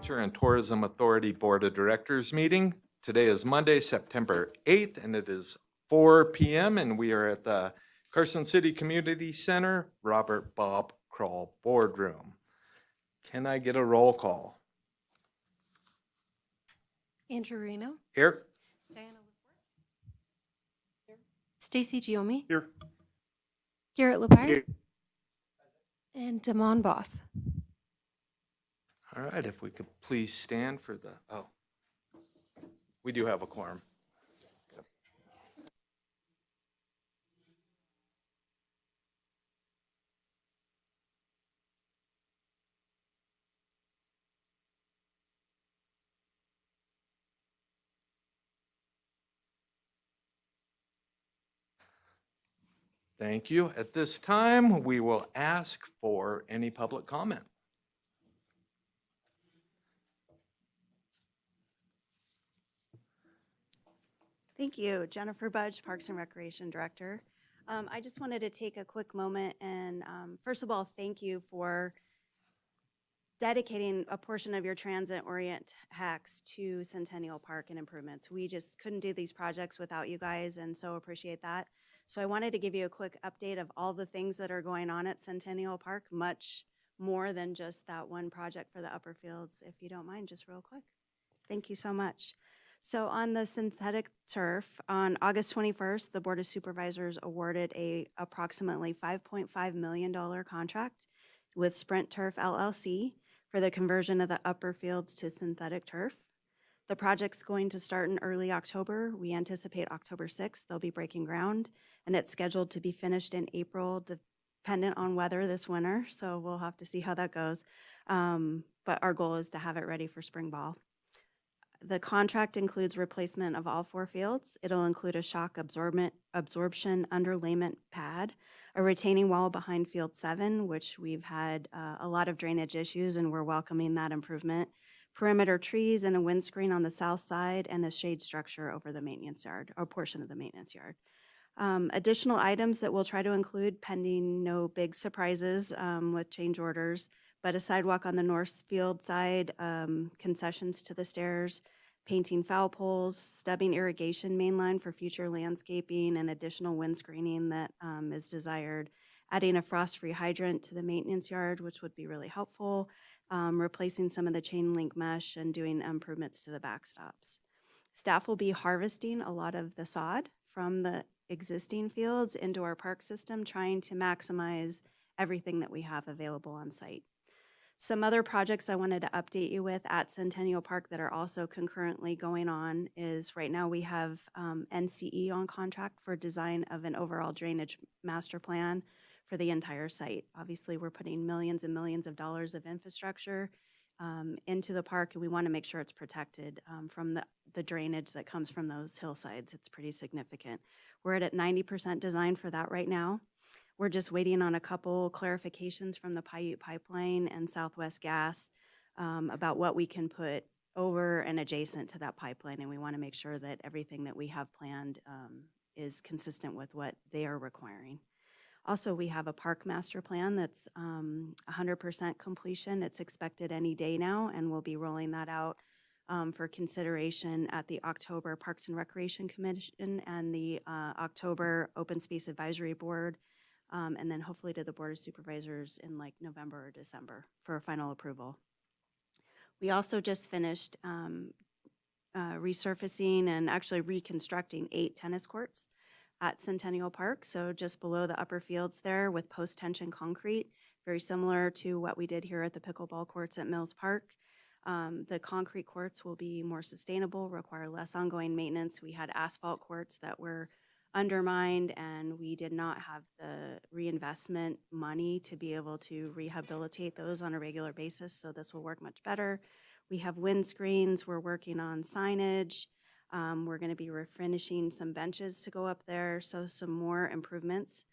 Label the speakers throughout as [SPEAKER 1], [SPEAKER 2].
[SPEAKER 1] Culture and Tourism Authority Board of Directors meeting. Today is Monday, September 8th, and it is 4 p.m., and we are at the Carson City Community Center, Robert Bob Kroll Boardroom. Can I get a roll call?
[SPEAKER 2] Andrew Reno.
[SPEAKER 1] Here.
[SPEAKER 2] Diana LaPorte. Here. Stacy Giomi.
[SPEAKER 1] Here.
[SPEAKER 2] Garrett Lepire. And Damon Both.
[SPEAKER 1] All right, if we could please stand for the, we do have a quorum. Thank you. At this time, we will ask for any public comment.
[SPEAKER 3] Thank you. Jennifer Budge, Parks and Recreation Director. I just wanted to take a quick moment and first of all, thank you for dedicating a portion of your transit orient hacks to Centennial Park and improvements. We just couldn't do these projects without you guys and so appreciate that. So I wanted to give you a quick update of all the things that are going on at Centennial Park, much more than just that one project for the upper fields, if you don't mind, just real quick. Thank you so much. So on the synthetic turf, on August 21st, the Board of Supervisors awarded a approximately $5.5 million contract with Sprint Turf LLC for the conversion of the upper fields to synthetic turf. The project's going to start in early October. We anticipate October 6th, they'll be breaking ground, and it's scheduled to be finished in April, dependent on weather this winter, so we'll have to see how that goes. But our goal is to have it ready for spring ball. The contract includes replacement of all 4 fields. It'll include a shock absorption underlayment pad, a retaining wall behind field 7, which we've had a lot of drainage issues and we're welcoming that improvement, perimeter trees and a windscreen on the south side, and a shade structure over the maintenance yard, or portion of the maintenance yard. Additional items that we'll try to include pending no big surprises with change orders, but a sidewalk on the north field side, concessions to the stairs, painting foul poles, stubbing irrigation main line for future landscaping, and additional wind screening that is desired, adding a frost-free hydrant to the maintenance yard, which would be really helpful, replacing some of the chain link mesh, and doing improvements to the backstops. Staff will be harvesting a lot of the sod from the existing fields into our park system, trying to maximize everything that we have available on site. Some other projects I wanted to update you with at Centennial Park that are also concurrently going on is right now we have NCE on contract for design of an overall drainage master plan for the entire site. Obviously, we're putting millions and millions of dollars of infrastructure into the park, and we want to make sure it's protected from the drainage that comes from those hillsides. It's pretty significant. We're at 90% design for that right now. We're just waiting on a couple clarifications from the Paiute Pipeline and Southwest Gas about what we can put over and adjacent to that pipeline, and we want to make sure that everything that we have planned is consistent with what they are requiring. Also, we have a park master plan that's 100% completion. It's expected any day now, and we'll be rolling that out for consideration at the October Parks and Recreation Commission and the October Open Space Advisory Board, and then hopefully to the Board of Supervisors in like November or December for final approval. We also just finished resurfacing and actually reconstructing 8 tennis courts at Centennial Park, so just below the upper fields there with post-tension concrete, very similar to what we did here at the pickleball courts at Mills Park. The concrete courts will be more sustainable, require less ongoing maintenance. We had asphalt courts that were undermined, and we did not have the reinvestment money to be able to rehabilitate those on a regular basis, so this will work much better. We have wind screens. We're working on signage. We're going to be refinishing some benches to go up there, so some more improvements.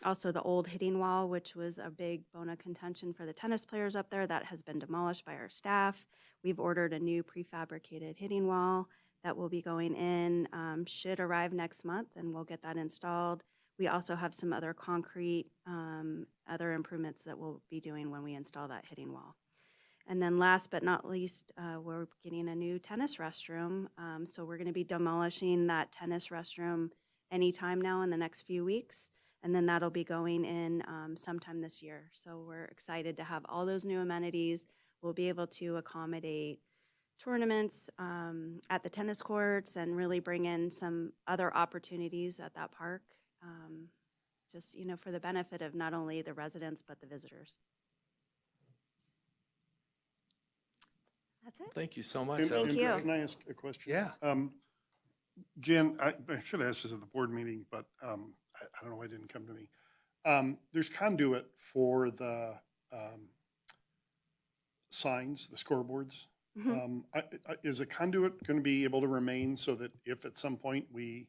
[SPEAKER 3] Also, the old hitting wall, which was a big bone of contention for the tennis players up there, that has been demolished by our staff. We've ordered a new prefabricated hitting wall that will be going in, should arrive next month, and we'll get that installed. We also have some other concrete, other improvements that we'll be doing when we install that hitting wall. And then last but not least, we're getting a new tennis restroom. So we're going to be demolishing that tennis restroom anytime now in the next few weeks. And then that'll be going in sometime this year. So we're excited to have all those new amenities. We'll be able to accommodate tournaments at the tennis courts and really bring in some other opportunities at that park. Just, for the benefit of not only the residents, but the visitors. That's it.
[SPEAKER 1] Thank you so much. That was
[SPEAKER 3] Thank you.
[SPEAKER 1] great.
[SPEAKER 4] Can I ask a question?
[SPEAKER 1] Yeah.
[SPEAKER 4] Jen, I should have asked this at the board meeting, but I don't know why it didn't come to me. There's conduit for the signs, the scoreboards. Is a conduit going to be able to remain so that if at some point we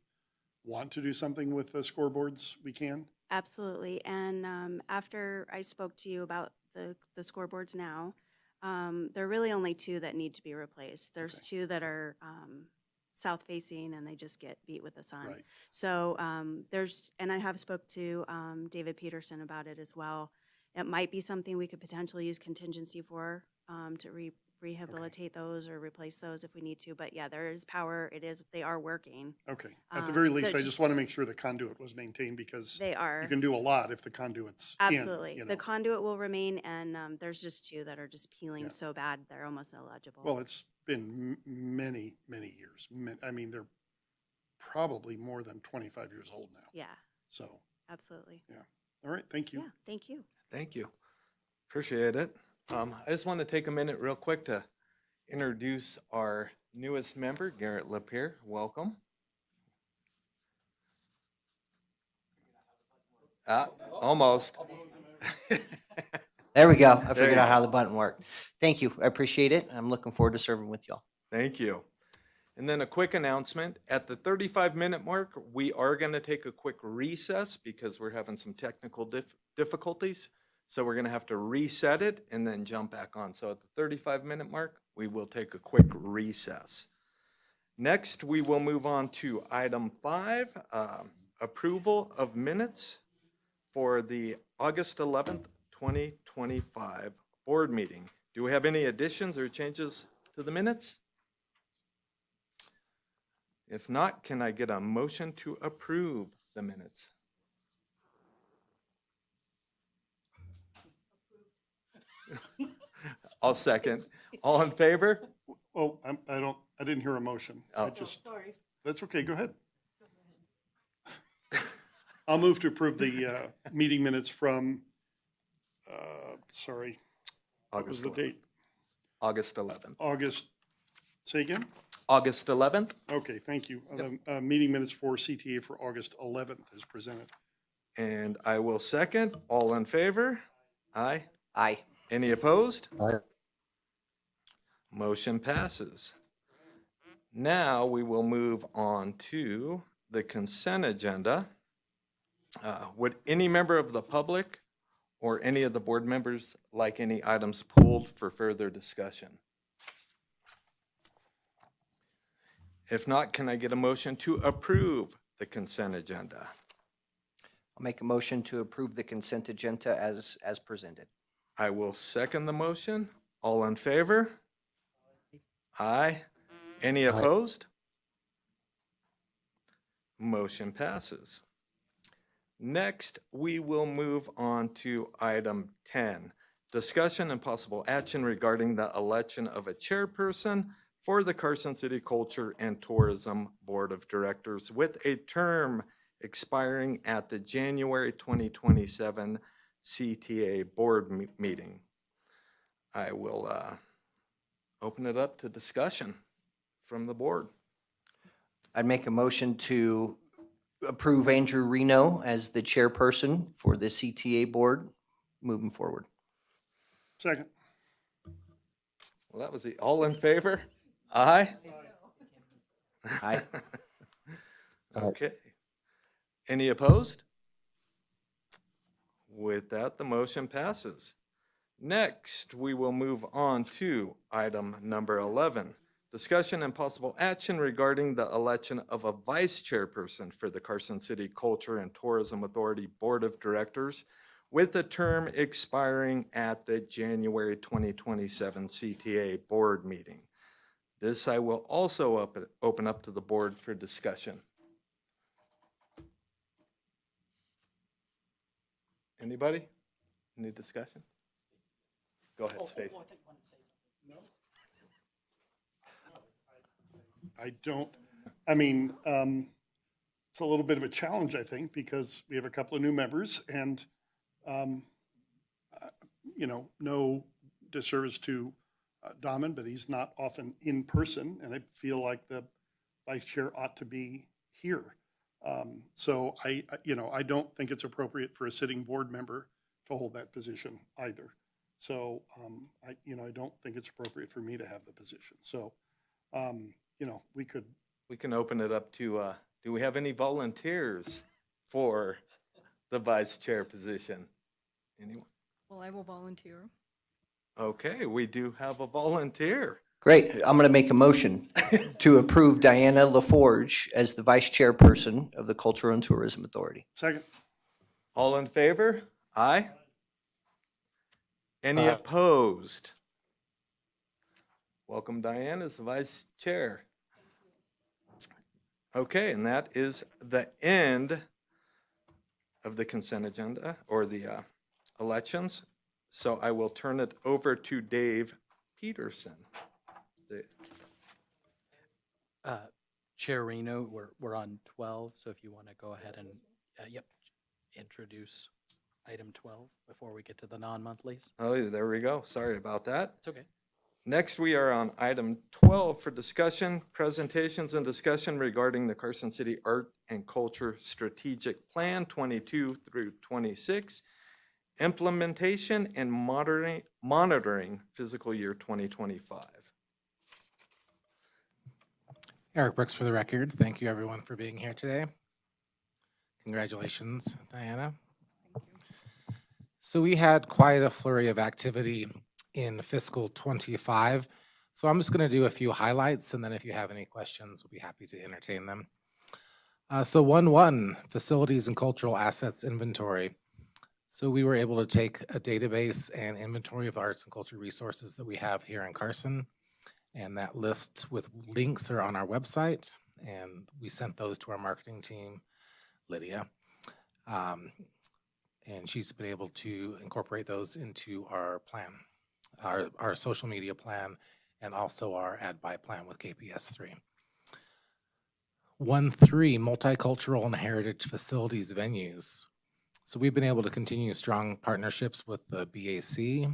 [SPEAKER 4] want to do something with the scoreboards, we can?
[SPEAKER 3] Absolutely. And after I spoke to you about the scoreboards now, there are really only two that need to be replaced. There's
[SPEAKER 4] Okay.
[SPEAKER 3] two that are south facing and they just get beat with the sun.
[SPEAKER 4] Right.
[SPEAKER 3] So and I have spoke to David Peterson about it as well. It might be something we could potentially use contingency for to rehabilitate those or replace those if we need to. But yeah, there is power. They are working.
[SPEAKER 4] Okay. At the very least,
[SPEAKER 3] they're
[SPEAKER 4] I just want to make sure the conduit was maintained because
[SPEAKER 3] They are.
[SPEAKER 4] you can do a lot if the conduit's
[SPEAKER 3] Absolutely.
[SPEAKER 4] in, you
[SPEAKER 3] The
[SPEAKER 4] know.
[SPEAKER 3] conduit will remain, and there's just two that are just peeling
[SPEAKER 4] Yeah.
[SPEAKER 3] so bad they're almost illegible.
[SPEAKER 4] Well, it's been many, many years. I mean, they're probably more than 25 years old now.
[SPEAKER 3] Yeah,
[SPEAKER 4] So,
[SPEAKER 3] absolutely.
[SPEAKER 4] all right, thank you.
[SPEAKER 3] Yeah, thank you.
[SPEAKER 1] Thank you. Appreciate it. I just want to take a minute real quick to introduce our newest member, Garrett Lapierre. Welcome. Almost.
[SPEAKER 5] There we go. I
[SPEAKER 1] There
[SPEAKER 5] figured
[SPEAKER 1] you
[SPEAKER 5] out how
[SPEAKER 1] go.
[SPEAKER 5] the button worked. Thank you. I appreciate it. I'm looking forward to serving with y'all.
[SPEAKER 1] Thank you. And then a quick announcement. At the 35-minute mark, we are going to take a quick recess because we're having some technical difficulties. So we're going to have to reset it and then jump back on. So at the 35-minute mark, we will take a quick recess. Next, we will move on to item 5, approval of minutes for the August 11th, 2025 board meeting. Do we have any additions or changes to the minutes? If not, can I get a motion to approve the minutes? I'll second. All in favor?
[SPEAKER 4] Oh, I didn't hear a motion.
[SPEAKER 1] Oh.
[SPEAKER 4] That's okay, go ahead. I'll move to approve the meeting minutes from, sorry, what was
[SPEAKER 1] August
[SPEAKER 4] the
[SPEAKER 1] 11th.
[SPEAKER 4] date?
[SPEAKER 1] August 11th.
[SPEAKER 4] August, say again?
[SPEAKER 1] August 11th?
[SPEAKER 4] Okay, thank you. Meeting minutes for CTA for August 11th is presented.
[SPEAKER 1] And I will second. All in favor? Aye.
[SPEAKER 5] Aye.
[SPEAKER 1] Any opposed?
[SPEAKER 6] Aye.
[SPEAKER 1] Motion passes. Now we will move on to the consent agenda. Would any member of the public or any of the board members like any items pulled for further discussion? If not, can I get a motion to approve the consent agenda?
[SPEAKER 5] I'll make a motion to approve the consent agenda as presented.
[SPEAKER 1] I will second the motion. All in favor? Aye. Any opposed? Motion passes. Next, we will move on to item 10, discussion and possible action regarding the election of a chairperson for the Carson City Culture and Tourism Board of Directors with a term expiring at the January 2027 CTA Board meeting. I will open it up to discussion from the board.
[SPEAKER 5] I'd make a motion to approve Andrew Reno as the chairperson for the CTA board moving forward.
[SPEAKER 4] Second.
[SPEAKER 1] Well, that was the, all in favor? Aye?
[SPEAKER 5] Aye.
[SPEAKER 1] Okay. Any opposed? With that, the motion passes. Next, we will move on to item number 11, discussion and possible action regarding the election of a vice chairperson for the Carson City Culture and Tourism Authority Board of Directors with a term expiring at the January 2027 CTA board meeting. This I will also open up to the board for discussion. Anybody? Any discussion? Go ahead, Stacy.
[SPEAKER 4] I don't, I mean, it's a little bit of a challenge, I think, because we have a couple of new members and, no disservice to Daman, but he's not often in person, and I feel like the vice chair ought to be here. So I don't think it's appropriate for a sitting board member to hold that position either. So, I don't think it's appropriate for me to have the position. So, we could,
[SPEAKER 1] We can open it up to, do we have any volunteers for the vice chair position? Anyone?
[SPEAKER 6] Well, I will volunteer.
[SPEAKER 1] Okay, we do have a volunteer.
[SPEAKER 5] Great. I'm going to make a motion to approve Diana LaForge as the vice chairperson of the Cultural and Tourism Authority.
[SPEAKER 4] second,
[SPEAKER 1] All in favor? Aye. Any opposed? Welcome, Diane, as the vice chair. Okay, and that is the end of the consent agenda, or the elections. So I will turn it over to Dave Peterson.
[SPEAKER 7] Chair Reno, we're on 12, so if you want to go ahead and, introduce item 12 before we get to the non-monthlies.
[SPEAKER 1] Oh, there we go. Sorry about that.
[SPEAKER 7] It's okay.
[SPEAKER 1] Next, we are on item 12 for discussion, presentations and discussion regarding the Carson City Art and Culture Strategic Plan 22 through 26, implementation and monitoring fiscal year 2025.
[SPEAKER 8] Eric Brooks for the record. Thank you, everyone, for being here today. Congratulations, Diana. So we had quite a flurry of activity in fiscal 25. So I'm just going to do a few highlights, and then if you have any questions, we'll be happy to entertain them. So 1.1, facilities and cultural assets inventory. So we were able to take a database and inventory of the arts and culture resources that we have here in Carson. And that list with links are on our website. And we sent those to our marketing team, Lydia. And she's been able to incorporate those into our plan, our social media plan, and also our ad buy plan with KPS3. 1.3, multicultural and heritage facilities venues. So we've been able to continue strong partnerships with the BAC,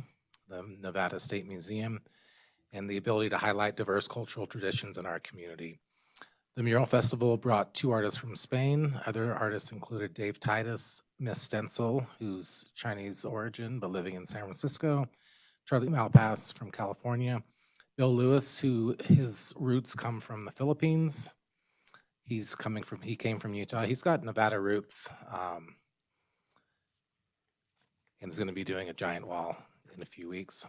[SPEAKER 8] the Nevada State Museum, and the ability to highlight diverse cultural traditions in our community. The Mural Festival brought 2 artists from Spain. Other artists included Dave Titus, Miss Stencil, who's Chinese origin but living in San Francisco, Charlie Malpass from California, Bill Lewis, who his roots come from the Philippines. He came from Utah. He's got Nevada roots, and is going to be doing a giant wall in a few weeks.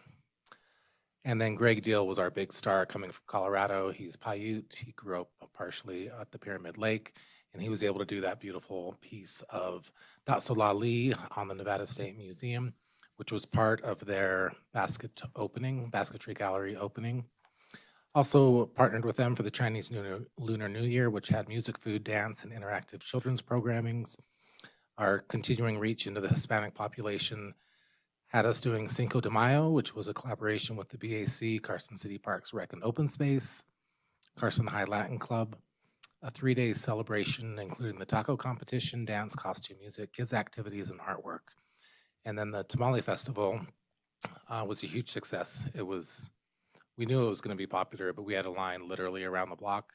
[SPEAKER 8] And then Greg Deal was our big star coming from Colorado. He's Paiute. He grew up partially at the Pyramid Lake, and he was able to do that beautiful piece of Datsolali on the Nevada State Museum, which was part of their basketry gallery opening. Also partnered with them for the Chinese Lunar New Year, which had music, food, dance, and interactive children's programmings. Our continuing reach into the Hispanic population had us doing Cinco de Mayo, which was a collaboration with the BAC, Carson City Parks Rec and Open Space, Carson High Latin Club, a 3-day celebration including the taco competition, dance, costume, music, kids activities, and artwork. And then the Tamale Festival was a huge success. We knew it was going to be popular, but we had a line literally around the block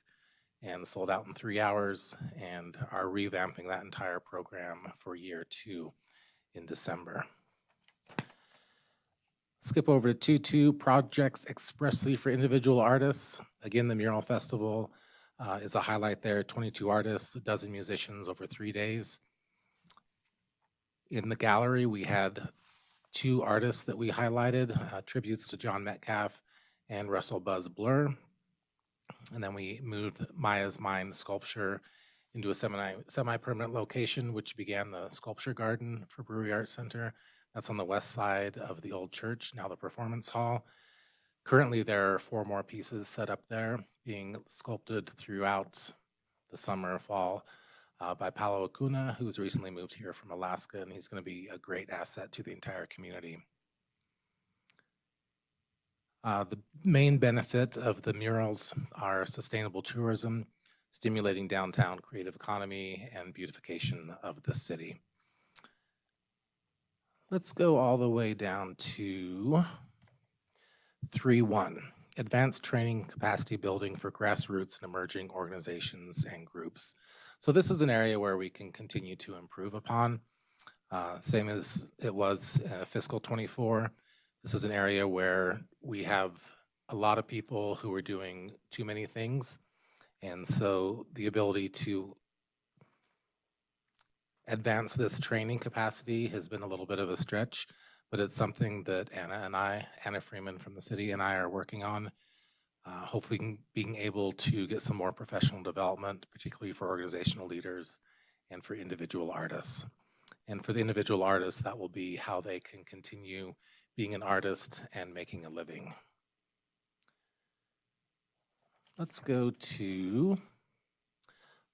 [SPEAKER 8] and sold out in 3 hours, and are revamping that entire program for year 2 in December. Skip over to 2.2, projects expressly for individual artists. Again, the Mural Festival is a highlight there, 22 artists, a dozen musicians over 3 days. In the gallery, we had 2 artists that we highlighted, tributes to John Metcalf and Russell Buzz Blur. And then we moved Maya's Mind sculpture into a semi-permanent location, which began the sculpture garden for Brewery Arts Center. That's on the west side of the old church, now the Performance Hall. Currently, there are 4 more pieces set up there, being sculpted throughout the summer, fall, by Paolo Acuna, who's recently moved here from Alaska, and he's going to be a great asset to the entire community. The main benefit of the murals are sustainable tourism, stimulating downtown creative economy, and beautification of the city. Let's go all the way down to 3.1, advanced training capacity building for grassroots and emerging organizations and groups. So this is an area where we can continue to improve upon, same as it was fiscal 24. This is an area where we have a lot of people who are doing too many things. And so the ability to advance this training capacity has been a little bit of a stretch, but it's something that Anna Freeman from the city and I are working on, hopefully being able to get some more professional development, particularly for organizational leaders and for individual artists. And for the individual artists, that will be how they can continue being an artist and making a living. Let's go to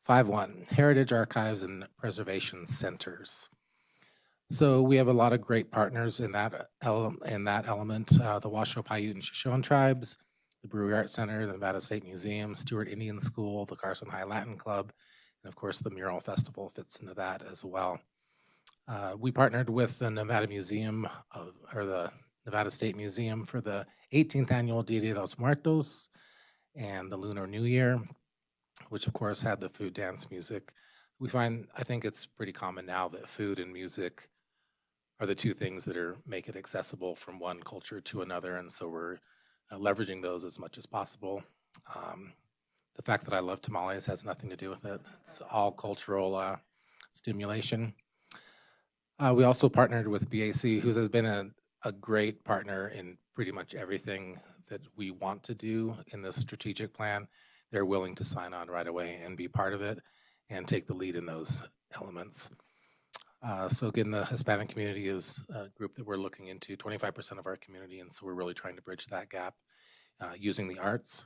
[SPEAKER 8] 5.1, Heritage Archives and Preservation Centers. So we have a lot of great partners in that element, the Washoe Paiute and Shoshone tribes, the Brewery Arts Center, the Nevada State Museum, Stewart Indian School, the Carson High Latin Club, and of course the Mural Festival fits into that as well. We partnered with the Nevada Museum or the Nevada State Museum for the 18th annual Dia de los Muertos and the Lunar New Year, which of course had the food, dance, music. I think it's pretty common now that food and music are the 2 things that make it accessible from one culture to another, and so we're leveraging those as much as possible. The fact that I love tamales has nothing to do with it. It's all cultural stimulation. We also partnered with BAC, who has been a great partner in pretty much everything that we want to do in this strategic plan. They're willing to sign on right away and be part of it and take the lead in those elements. So again, the Hispanic community is a group that we're looking into, 25% of our community, and so we're really trying to bridge that gap using the arts.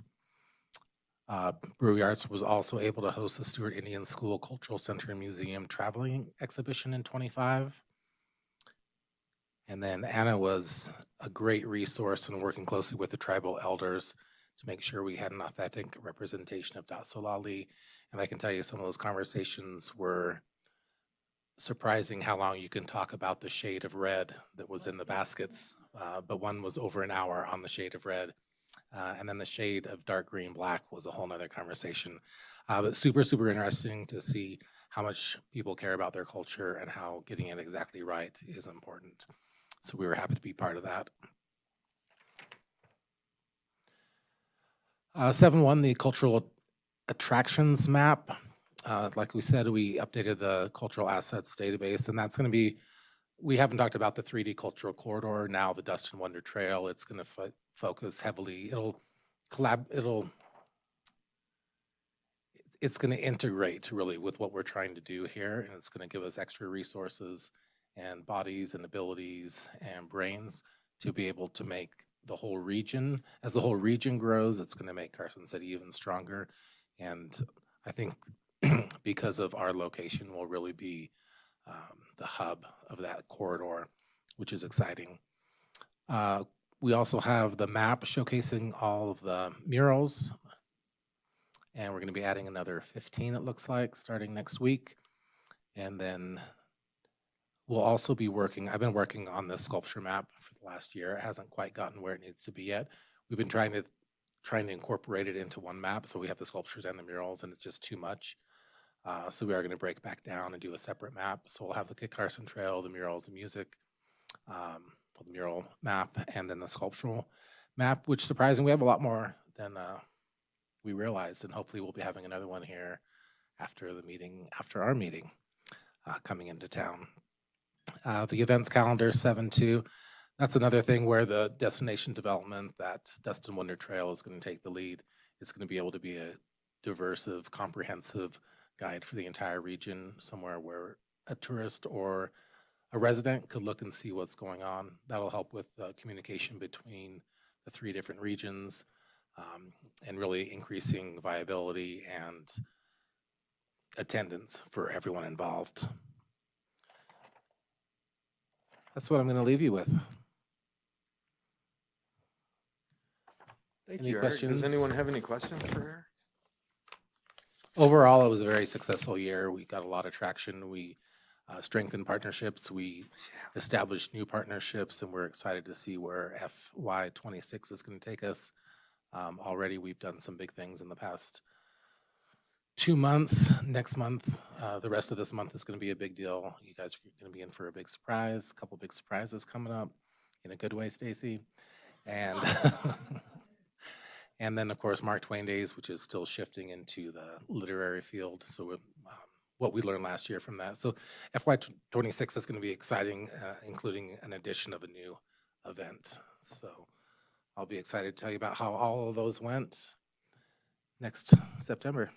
[SPEAKER 8] Brewery Arts was also able to host the Stewart Indian School Cultural Center and Museum traveling exhibition in 25. And then Anna was a great resource in working closely with the tribal elders to make sure we had an authentic representation of Datsolali. And I can tell you some of those conversations were surprising, how long you can talk about the shade of red that was in the baskets, but one was over an hour on the shade of red. And then the shade of dark green black was a whole nother conversation. But super, super interesting to see how much people care about their culture and how getting it exactly right is important. So we were happy to be part of that. 7.1, the cultural attractions map. Like we said, we updated the cultural assets database, and that's going to be, we haven't talked about the 3D cultural corridor, now the Dust and Wonder Trail. It's going to focus heavily, it's going to integrate really with what we're trying to do here, and it's going to give us extra resources and bodies and abilities and brains to be able to make the whole region, as the whole region grows, it's going to make Carson City even stronger. And I think because of our location, we'll really be the hub of that corridor, which is exciting. We also have the map showcasing all of the murals, and we're going to be adding another 15, it looks like, starting next week. And then we'll also be I've been working on this sculpture map for the last year. It hasn't quite gotten where it needs to be yet. We've been trying to incorporate it into one map, so we have the sculptures and the murals, and it's just too much. So we are going to break back down and do a separate map. So we'll have the Kit Carson Trail, the murals, the music, the mural map, and then the sculptural map, which surprisingly we have a lot more than we realized, and hopefully we'll be having another one here after our meeting coming into town. The events calendar 7.2, that's another thing where the destination development, that Dust and Wonder Trail is going to take the lead. It's going to be able to be a diverse, comprehensive guide for the entire region, somewhere where a tourist or a resident could look and see what's going on. That'll help with communication between the three different regions, and really increasing viability and attendance for everyone involved. That's what I'm going to leave you with.
[SPEAKER 1] Thank
[SPEAKER 8] Any
[SPEAKER 1] you, Eric.
[SPEAKER 8] questions?
[SPEAKER 1] Does anyone have any questions for her?
[SPEAKER 8] Overall, it was a very successful year. We got a lot of traction. We strengthened partnerships. We established new partnerships, and we're excited to see where FY26 is going to take us. Already, we've done some big things in the past 2 months. Next month, the rest of this month is going to be a big deal. You guys are going to be in for a big surprise. A couple big surprises coming up, in a good way, Stacy. And and then, of course, Mark Twain Days, which is still shifting into the literary field. So what we learned last year from that. So FY26 is going to be exciting, including an addition of a new event. So I'll be excited to tell you about how all of those went next September.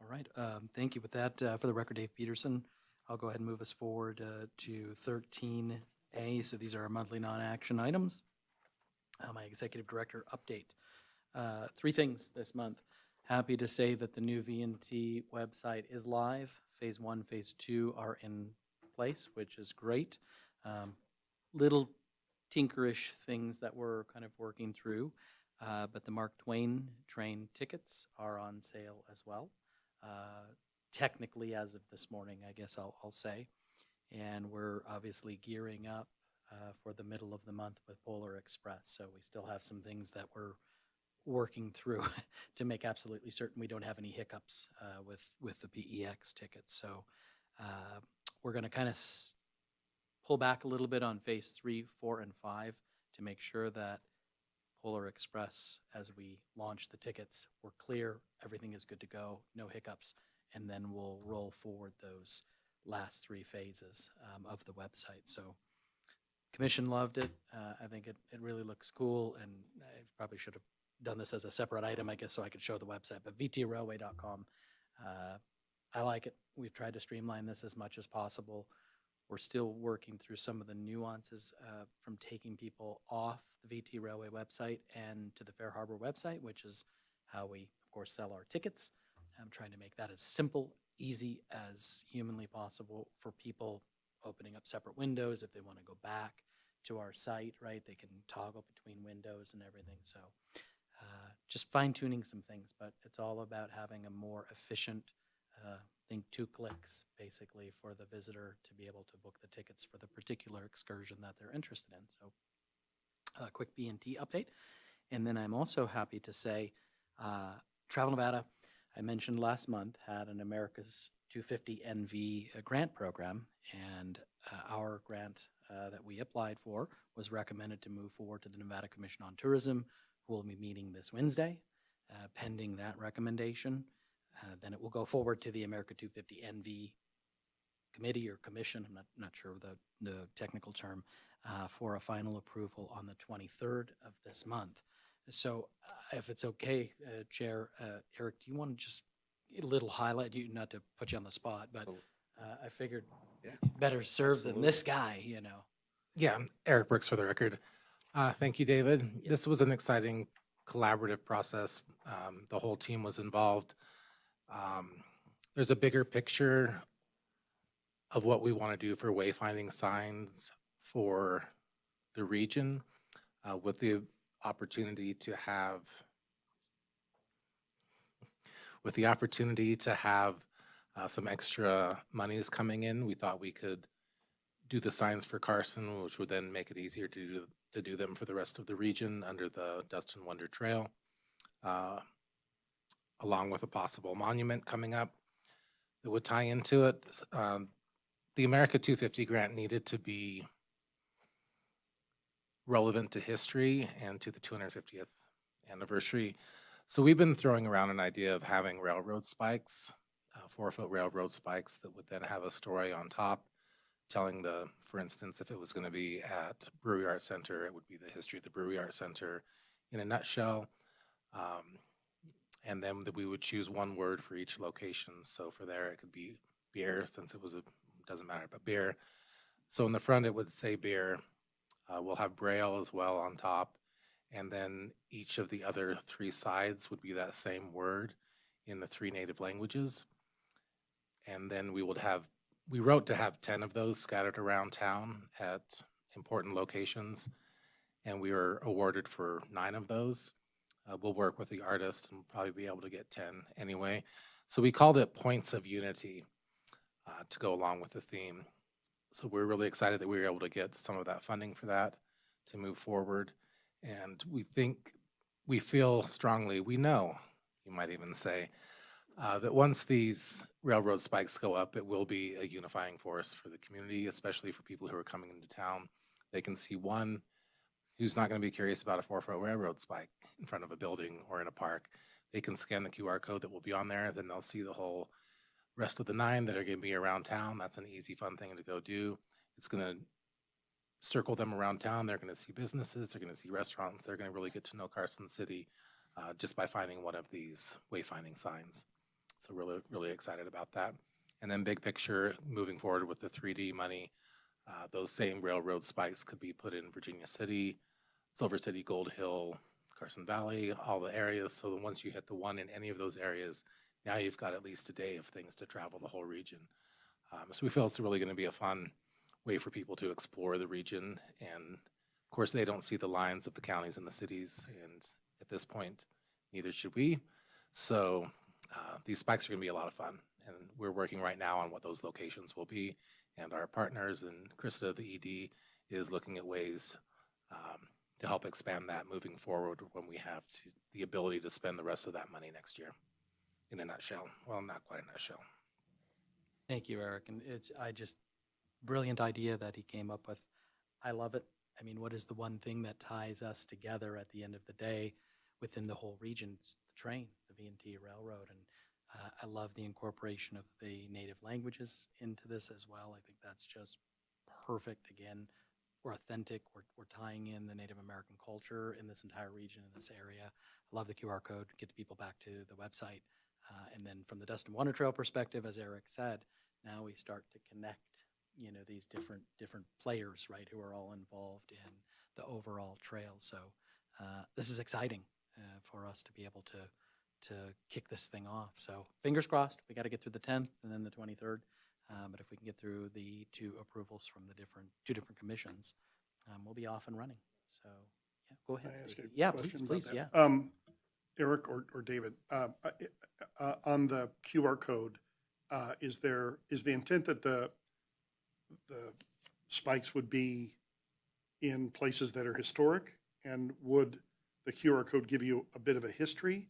[SPEAKER 7] All right, thank you. With that, for the record, Dave Peterson, I'll go ahead and move us forward to 13A. So these are our monthly non-action items. My executive director update. 3 things this month. Happy to say that the new V&T website is live. Phase 1, Phase 2 are in place, which is great. Little tinkerish things that we're kind of working through, but the Mark Twain train tickets are on sale as well. Technically, as of this morning, I guess I'll say. And we're obviously gearing up for the middle of the month with Polar Express. So we still have some things that we're working through to make absolutely certain we don't have any hiccups with the PEX tickets. So we're going to kind of pull back a little bit on phase 3, 4, and 5 to make sure that Polar Express, as we launch the tickets, we're clear, everything is good to go, no hiccups, and then we'll roll forward those last 3 phases of the website. So Commission loved it. I think it really looks cool, and I probably should have done this as a separate item, I guess, so I could show the website, but vtrailway.com. I like it. We've tried to streamline this as much as possible. We're still working through some of the nuances from taking people off the VT Railway website and to the Fair Harbor website, which is how we, of course, sell our tickets. I'm trying to make that as simple, easy as humanly possible for people opening up separate windows. If they want to go back to our site, right, they can toggle between windows and everything. So just fine-tuning some things, but it's all about having a more efficient, I think 2 clicks basically for the visitor to be able to book the tickets for the particular excursion that they're interested in. So a quick B&T update. And then I'm also happy to say Travel Nevada, I mentioned last month, had an America's 250 NV grant program, and our grant that we applied for was recommended to move forward to the Nevada Commission on Tourism, who will be meeting this Wednesday. Pending that recommendation, then it will go forward to the America 250 NV committee or commission, I'm not sure the technical term, for a final approval on the 23rd of this month. So if it's okay, Chair, Eric, do you want to just a little highlight, not to put you on the spot, but I figured better served than this guy, you know.
[SPEAKER 8] Yeah, Eric Brooks for the record. Thank you, David. This was an exciting collaborative process. The whole team was involved. There's a bigger picture of what we want to do for wayfinding signs for the region, with the opportunity to have some extra monies coming in. We thought we could do the signs for Carson, which would then make it easier to do them for the rest of the region under the Dust and Wonder Trail, along with a possible monument coming up that would tie into it. The America 250 grant needed to be relevant to history and to the 250th anniversary. So we've been throwing around an idea of having railroad spikes, 4-foot railroad spikes that would then have a story on top telling for instance, if it was going to be at Brewery Art Center, it would be the history of the Brewery Art Center in a nutshell. And then we would choose one word for each location. So for there, it could be beer, since it was doesn't matter, but beer. So in the front, it would say beer. We'll have Braille as well on top. And then each of the other 3 sides would be that same word in the 3 native languages. And then we wrote to have 10 of those scattered around town at important locations. And we were awarded for 9 of those. We'll work with the artist and probably be able to get 10 anyway. So we called it Points of Unity to go along with the theme. So we're really excited that we were able to get some of that funding for that to move forward. And we feel strongly, we know, you might even say, that once these railroad spikes go up, it will be a unifying force for the community, especially for people who are coming into town. They can see one who's not going to be curious about a 4-foot railroad spike in front of a building or in a park. They can scan the QR code that will be on there, then they'll see the whole rest of the 9 that are going to be around town. That's an easy, fun thing to go do. It's going to circle them around town. They're going to see businesses, they're going to see restaurants, they're going to really get to know Carson City just by finding one of these wayfinding signs. So really, really excited about that. And then big picture, moving forward with the 3D money, those same railroad spikes could be put in Virginia City, Silver City, Gold Hill, Carson Valley, all the areas. So that once you hit the one in any of those areas, now you've got at least a day of things to travel the whole region. So we feel it's really going to be a fun way for people to explore the region. And of course, they don't see the lines of the counties and the cities. And at this point, neither should we. So these spikes are going to be a lot of fun. And we're working right now on what those locations will be. And our partners and Krista, the ED, is looking at ways to help expand that moving forward when we have the ability to spend the rest of that money next year. In a nutshell. Well, not quite a nutshell.
[SPEAKER 7] Thank you, Eric. And brilliant idea that he came up with. I love it. I mean, what is the one thing that ties us together at the end of the day within the whole region? It's the train, the V&T Railroad. And I love the incorporation of the native languages into this as well. I think that's just perfect. Again, we're authentic. We're tying in the Native American culture in this entire region, in this area. I love the QR code, get the people back to the website. And then from the Dust and Wonder Trail perspective, as Eric said, now we start to connect, these different players, right, who are all involved in the overall trail. So this is exciting for us to be able to kick this thing off. So fingers crossed. We got to get through the 10th and then the 23rd. But if we can get through the 2 approvals from the 2 different commissions, we'll be off and running. So yeah, go ahead.
[SPEAKER 4] Can I ask
[SPEAKER 7] Stacy.
[SPEAKER 4] a
[SPEAKER 7] Yeah,
[SPEAKER 4] question about
[SPEAKER 7] please,
[SPEAKER 4] that?
[SPEAKER 7] yeah.
[SPEAKER 4] Eric or David, on the QR code, is the intent that the spikes would be in places that are historic? And would the QR code give you a bit of a history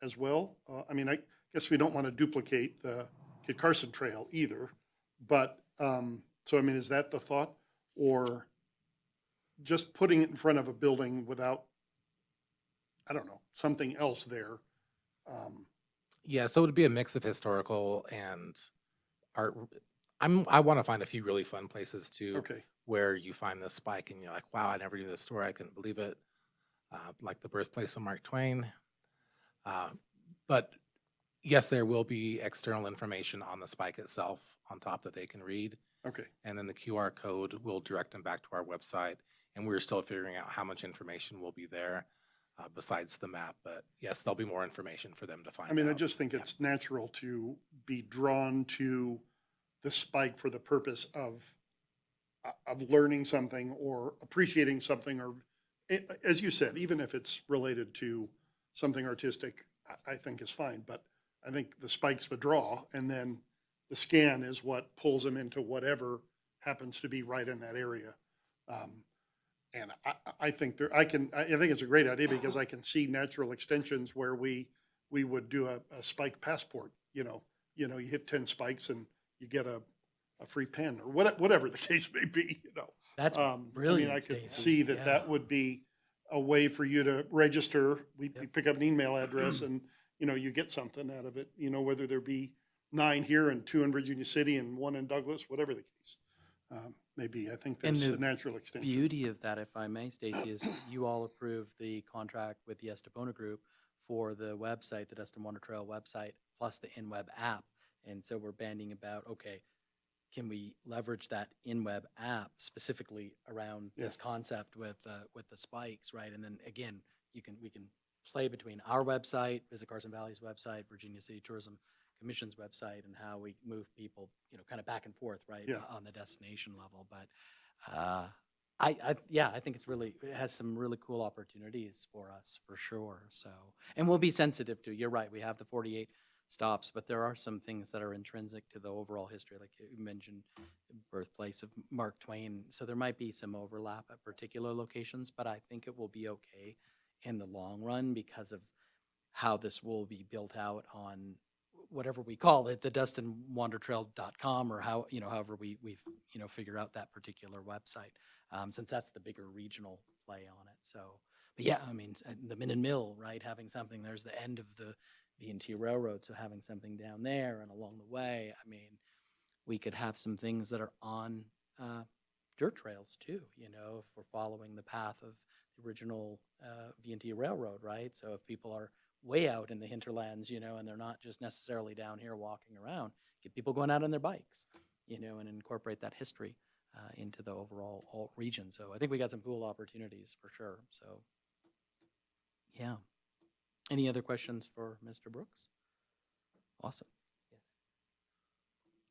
[SPEAKER 4] as well? I mean, I guess we don't want to duplicate the Kit Carson Trail either, but, so I mean, is that the thought? Or just putting it in front of a building without, I don't know, something else there?
[SPEAKER 8] Yeah, so it would be a mix of historical and art. I want to find a few really fun places too,
[SPEAKER 4] Okay,
[SPEAKER 8] where you find this spike and you're like, wow, I never knew this story. I couldn't believe it. Like the birthplace of Mark Twain. But yes, there will be external information on the spike itself on top that they can read.
[SPEAKER 4] okay.
[SPEAKER 8] And then the QR code will direct them back to our website. And we're still figuring out how much information will be there besides the map. But yes, there'll be more information for them to find
[SPEAKER 4] I mean, I
[SPEAKER 8] out.
[SPEAKER 4] just think it's natural to be drawn to the spike for the purpose of learning something or appreciating something, or as you said, even if it's related to something artistic, I think is fine. But I think the spike's the draw, and then the scan is what pulls them into whatever happens to be right in that area. And I think I think it's a great idea because I can see natural extensions where we would do a spike passport. You hit 10 spikes and you get a free pen or whatever the case may be.
[SPEAKER 7] That's
[SPEAKER 4] I
[SPEAKER 7] brilliant,
[SPEAKER 4] mean, I could
[SPEAKER 7] Stacy.
[SPEAKER 4] see that
[SPEAKER 7] Yeah.
[SPEAKER 4] that would be a way for you to register. We pick up an email address and you get something out of it. Whether there be 9 here and 2 in Virginia City and 1 in Douglas, whatever the case. Maybe I think
[SPEAKER 7] And
[SPEAKER 4] there's
[SPEAKER 7] the
[SPEAKER 4] a natural extension.
[SPEAKER 7] Beauty of that, if I may, Stacy, is you all approved the contract with the Estebona Group for the website, the Dustin Water Trail website, plus the in-web app. And so we're banding about, okay, can we leverage that in-web app specifically around this concept with the spikes, right? And then again, we can play between our website, Visit Carson Valley's website, Virginia City Tourism Commission's website, and how we move people, kind of back and forth, right,
[SPEAKER 4] Yeah.
[SPEAKER 7] on the destination level. But I think it has some really cool opportunities for us for sure. So, and we'll be sensitive to, you're right, we have the 48 stops, but there are some things that are intrinsic to the overall history, like you mentioned, birthplace of Mark Twain. So there might be some overlap at particular locations, but I think it will be okay in the long run because of how this will be built out on whatever we call it, the DustinWanderTrail.com, or however we figure out that particular website, since that's the bigger regional play on it. So, but yeah, I mean, the Min and Mill, right, having something, there's the end of the V&T Railroad, so having something down there and along the way, I mean, we could have some things that are on dirt trails too, if we're following the path of the original V&T Railroad, right? So if people are way out in the hinterlands, and they're not just necessarily down here walking around, get people going out on their bikes, and incorporate that history into the overall region. So I think we got some cool opportunities for sure. So, yeah. Any other questions for Mr. Brooks? Awesome. Yes.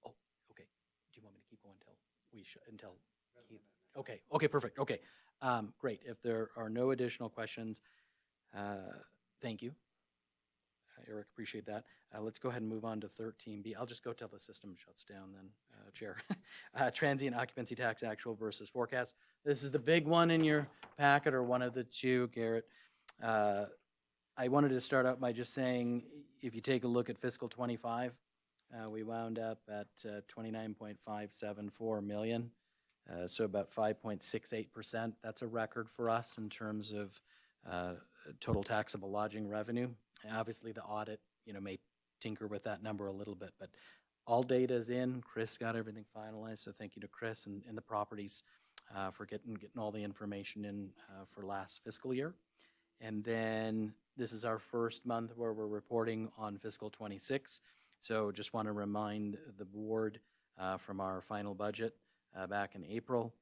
[SPEAKER 7] Oh, okay. Do you want me to keep going until Keith? Okay, perfect. Okay. Great. If there are no additional questions, thank you. Eric, appreciate that. Let's go ahead and move on to 13B. I'll just go till the system shuts down then, Chair. Transient occupancy tax actual versus forecast. This is the big one in your packet, or one of the two, Garrett. I wanted to start out by just saying, if you take a look at fiscal 25, we wound up at 29.574 million. So about 5.68%. That's a record for us in terms of total taxable lodging revenue. Obviously, the audit, may tinker with that number a little bit, but all data is in. Chris got everything finalized, so thank you to Chris and the properties for getting all the information in for last fiscal year. And then this is our first month where we're reporting on fiscal 26. So just want to remind the board from our final budget back in April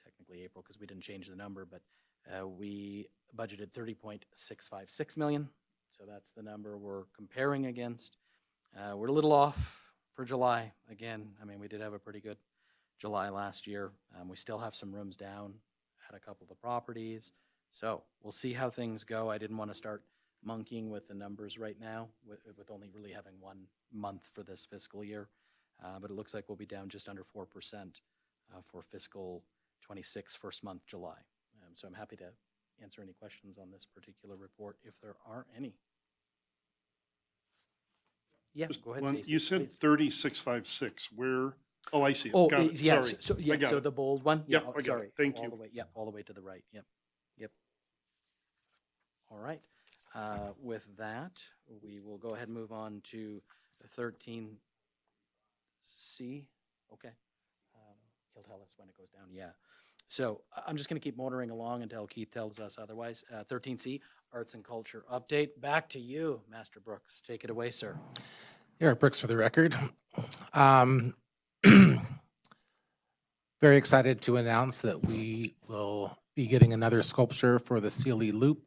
[SPEAKER 7] technically April, because we didn't change the number, but we budgeted 30.656 million. So that's the number we're comparing against. We're a little off for July. Again, I mean, we did have a pretty good July last year. We still have some rooms down at a couple of the properties. So we'll see how things go. I didn't want to start monkeying with the numbers right now with only really having 1 month for this fiscal year. But it looks like we'll be down just under 4% for fiscal 26 first month, July. So I'm happy to answer any questions on this particular report if there are any. Yeah,
[SPEAKER 4] Just
[SPEAKER 7] go ahead,
[SPEAKER 4] one-
[SPEAKER 7] Stacy.
[SPEAKER 4] You said
[SPEAKER 7] please.
[SPEAKER 4] 3656, where, oh, I see it.
[SPEAKER 7] Oh,
[SPEAKER 4] Got it.
[SPEAKER 7] yeah,
[SPEAKER 4] Sorry.
[SPEAKER 7] so
[SPEAKER 4] I got it.
[SPEAKER 7] the bold one? Yeah,
[SPEAKER 4] Yep, I got it.
[SPEAKER 7] sorry.
[SPEAKER 4] Thank
[SPEAKER 7] All
[SPEAKER 4] you.
[SPEAKER 7] the way, all the way to the right. Yep. All right. With that, we will go ahead and move on to 13C. Okay. He'll tell us when it goes down. Yeah. So I'm just going to keep motoring along until Keith tells us otherwise. 13C, Arts and Culture Update. Back to you, Master Brooks. Take it away, sir.
[SPEAKER 8] Eric Brooks for the record. Very excited to announce that we will be getting another sculpture for the Sealy Loop,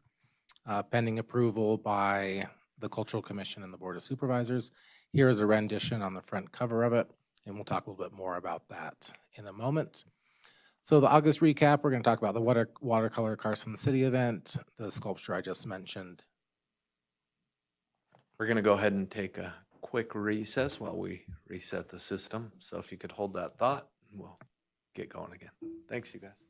[SPEAKER 8] pending approval by the Cultural Commission and the Board of Supervisors. Here is a rendition on the front cover of it, and we'll talk a little bit more about that in a moment. So the August recap, we're going to talk about the watercolor Carson City event, the sculpture I just mentioned.
[SPEAKER 1] We're going to go ahead and take a quick recess while we reset the system. So if you could hold that thought, we'll get going again. Thanks, you guys.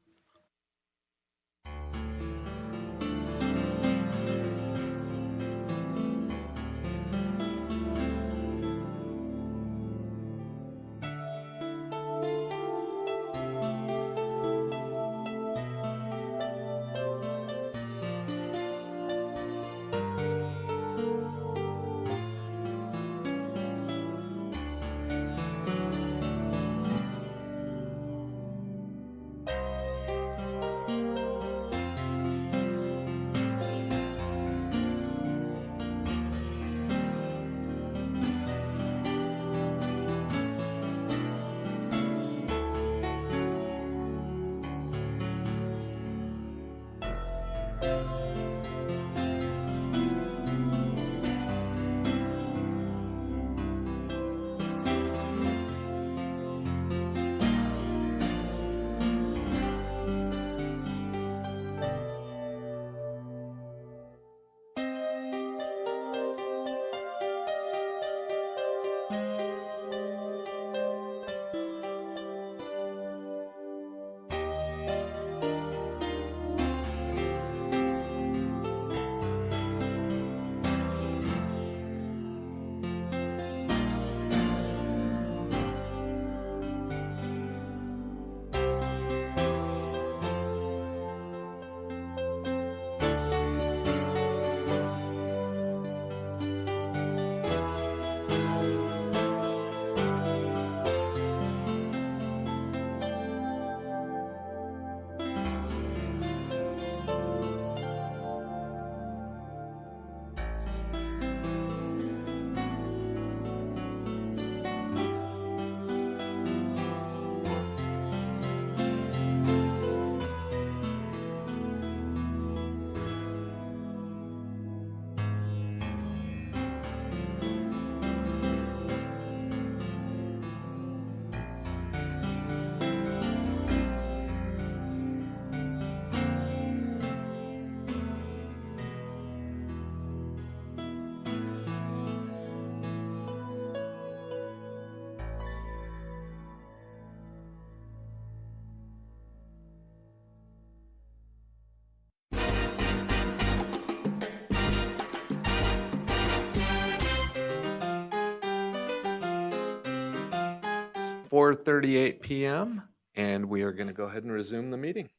[SPEAKER 1] 4:38 PM, and we are going to go ahead and resume the meeting.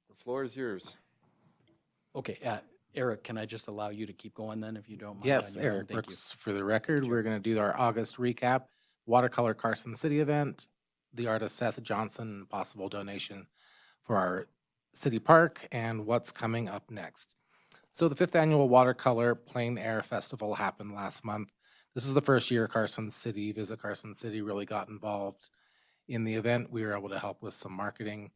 [SPEAKER 1] The floor is yours.
[SPEAKER 7] Okay, Eric, can I just allow you to keep going then, if you don't mind?
[SPEAKER 8] Yes,
[SPEAKER 7] on your end?
[SPEAKER 8] Eric
[SPEAKER 7] Thank you.
[SPEAKER 8] Brooks for the record. We're going to do our August recap, watercolor Carson City event, the artist Seth Johnson, possible donation for our city park, and what's coming up next. So the 5th annual Watercolor Plein Air Festival happened last month. This is the first year Visit Carson City really got involved in the event. We were able to help with some marketing.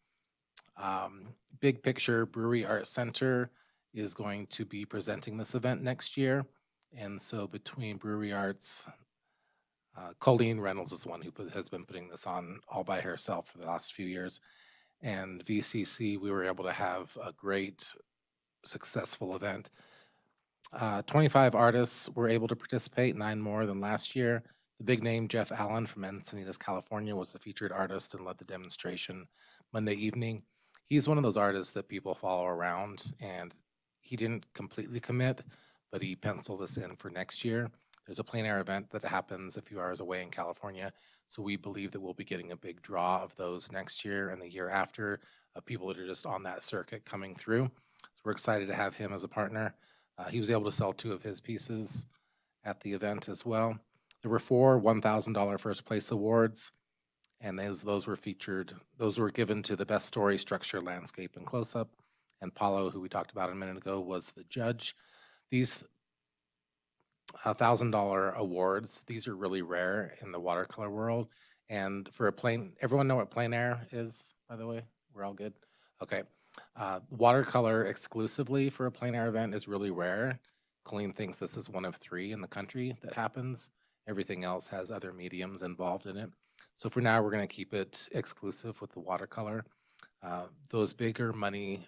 [SPEAKER 8] Big Picture Brewery Art Center is going to be presenting this event next year. And so between Brewery Arts, Colleen Reynolds is the one who has been putting this on all by herself for the last few years. And VCC, we were able to have a great, successful event. 25 artists were able to participate, 9 more than last year. The big name, Jeff Allen from Encinitas, California, was the featured artist and led the demonstration Monday evening. He's one of those artists that people follow around, and he didn't completely commit, but he penciled us in for next year. There's a plein air event that happens a few hours away in California, so we believe that we'll be getting a big draw of those next year and the year after, of people that are just on that circuit coming through. So we're excited to have him as a partner. He was able to sell 2 of his pieces at the event as well. There were 4 $1,000 first place awards, and those were featured. Those were given to the best story, structure, landscape, and close-up. And Paulo, who we talked about a minute ago, was the judge. These $1,000 awards, these are really rare in the watercolor world. And for everyone know what plein air is, by the way? We're all good? Okay. Watercolor exclusively for a plein air event is really rare. Colleen thinks this is one of 3 in the country that happens. Everything else has other mediums involved in it. So for now, we're going to keep it exclusive with the watercolor. Those bigger money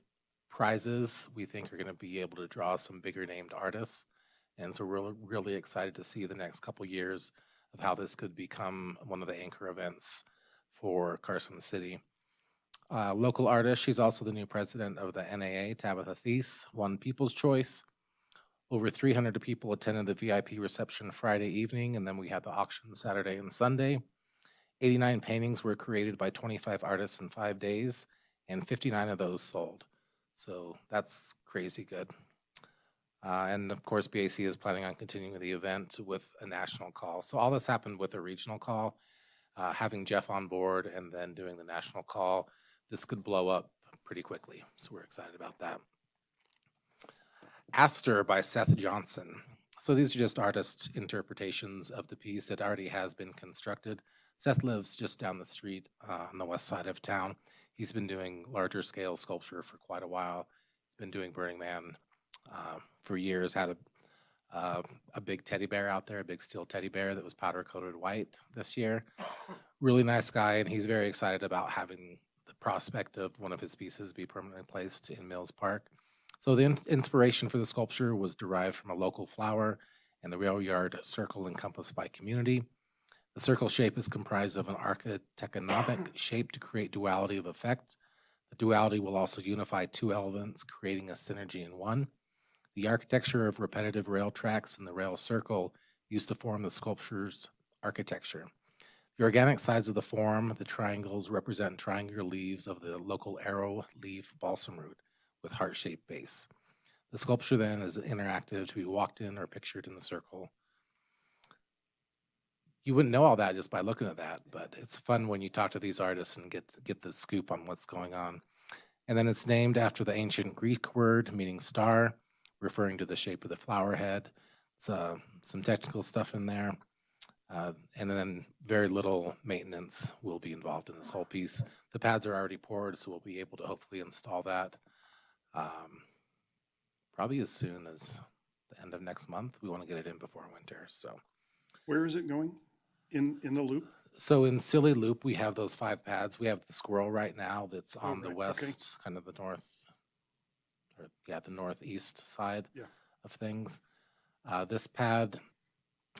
[SPEAKER 8] prizes, we think, are going to be able to draw some bigger named artists. And so we're really excited to see the next couple years of how this could become one of the anchor events for Carson City. Local artist, she's also the new president of the NAA, Tabitha Thies, won People's Choice. Over 300 people attended the VIP reception Friday evening, and then we had the auction Saturday and Sunday. 89 paintings were created by 25 artists in 5 days, and 59 of those sold. So that's crazy good. And of course, BAC is planning on continuing the event with a national call. So all this happened with a regional call, having Jeff on board and then doing the national call. This could blow up pretty quickly. So we're excited about that. Aster by Seth Johnson. So these are just artist interpretations of the piece that already has been constructed. Seth lives just down the street on the west side of town. He's been doing larger scale sculpture for quite a while. He's been doing Burning Man for years, had a big teddy bear out there, a big steel teddy bear that was powder coated white this year. Really nice guy, and he's very excited about having the prospect of one of his pieces be permanently placed in Mills Park. So the inspiration for the sculpture was derived from a local flower and the rail yard circle encompassed by community. The circle shape is comprised of an architectonic shape to create duality of effect. The duality will also unify 2 elements, creating a synergy in one. The architecture of repetitive rail tracks and the rail circle used to form the sculpture's architecture. The organic sides of the form, the triangles, represent triangular leaves of the local arrow leaf balsam root with heart-shaped base. The sculpture then is interactive to be walked in or pictured in the circle. You wouldn't know all that just by looking at that, but it's fun when you talk to these artists and get the scoop on what's going on. And then it's named after the ancient Greek word meaning star, referring to the shape of the flower head. It's some technical stuff in there. And then very little maintenance will be involved in this whole piece. The pads are already poured, so we'll be able to hopefully install that probably as soon as the end of next month. We want to get it in before winter. So
[SPEAKER 4] Where is it going? In the loop?
[SPEAKER 8] So in Silly Loop, we have those 5 pads. We have the squirrel right now that's
[SPEAKER 4] Oh,
[SPEAKER 8] on the
[SPEAKER 4] right, okay.
[SPEAKER 8] west, kind of the north, or the northeast side
[SPEAKER 4] Yeah.
[SPEAKER 8] of things. This pad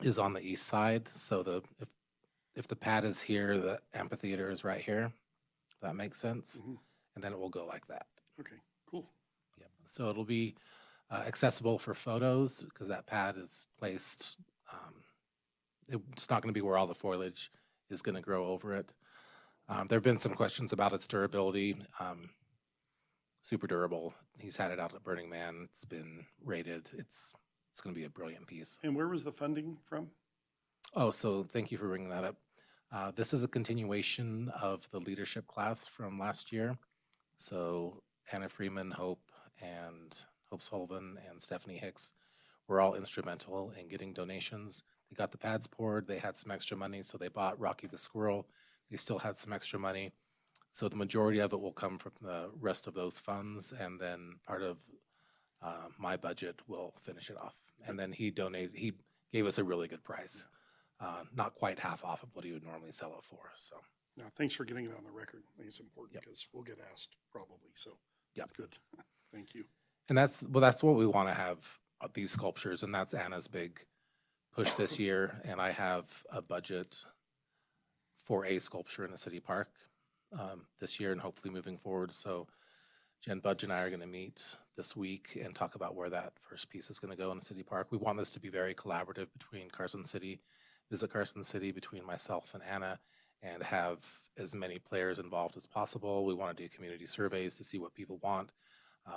[SPEAKER 8] is on the east side. So if the pad is here, the amphitheater is right here. If that makes sense.
[SPEAKER 4] Mhm.
[SPEAKER 8] And then it will go like that.
[SPEAKER 4] Okay, cool.
[SPEAKER 8] Yep. So it'll be accessible for photos because that pad is placed. It's not going to be where all the foliage is going to grow over it. There have been some questions about its durability. Super durable. He's had it out at Burning Man. It's been rated. It's going to be a brilliant piece.
[SPEAKER 4] And where was the funding from?
[SPEAKER 8] Oh, so thank you for bringing that up. This is a continuation of the leadership class from last year. So Anna Freeman, Hope Sullivan, and Stephanie Hicks were all instrumental in getting donations. They got the pads poured. They had some extra money, so they bought Rocky the Squirrel. They still had some extra money. So the majority of it will come from the rest of those funds, and then part of my budget will finish it off. And then he gave us a really good price. Not quite half off of what he would normally sell it for, so.
[SPEAKER 4] No, thanks for getting it on the record. I think it's important
[SPEAKER 8] Yep.
[SPEAKER 4] because we'll get asked probably, so
[SPEAKER 8] Yep.
[SPEAKER 4] that's good. Thank you.
[SPEAKER 8] And that's what we want to have, these sculptures, and that's Anna's big push this year. And I have a budget for a sculpture in the city park this year and hopefully moving forward. So Jen Budge and I are going to meet this week and talk about where that first piece is going to go in the city park. We want this to be very collaborative between Carson City, Visit Carson City, between myself and Anna, and have as many players involved as possible. We want to do community surveys to see what people want.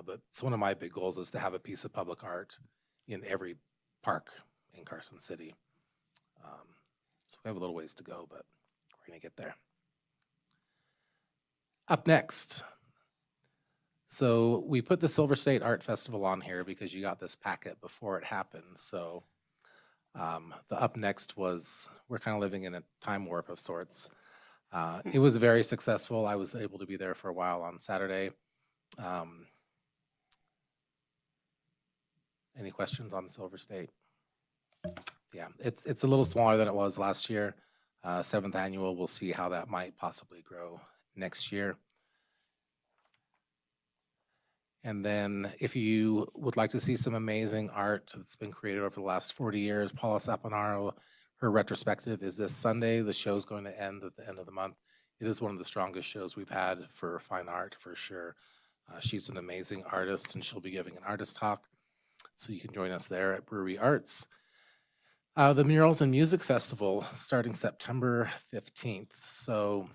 [SPEAKER 8] But it's one of my big goals is to have a piece of public art in every park in Carson City. So we have a little ways to go, but we're going to get there. Up next. So we put the Silver State Art Festival on here because you got this packet before it happened. So the up next was, we're kind of living in a time warp of sorts. It was very successful. I was able to be there for a while on Saturday. Any questions on the Silver State? Yeah, it's a little smaller than it was last year. 7th annual, we'll see how that might possibly grow next year. And then if you would like to see some amazing art that's been created over the last 40 years, Paula Saponaro, her retrospective is this Sunday. The show's going to end at the end of the month. It is one of the strongest shows we've had for fine art, for sure. She's an amazing artist, and she'll be giving an artist talk. So you can join us there at Brewery Arts. The Murals and Music Festival starting September 15th. So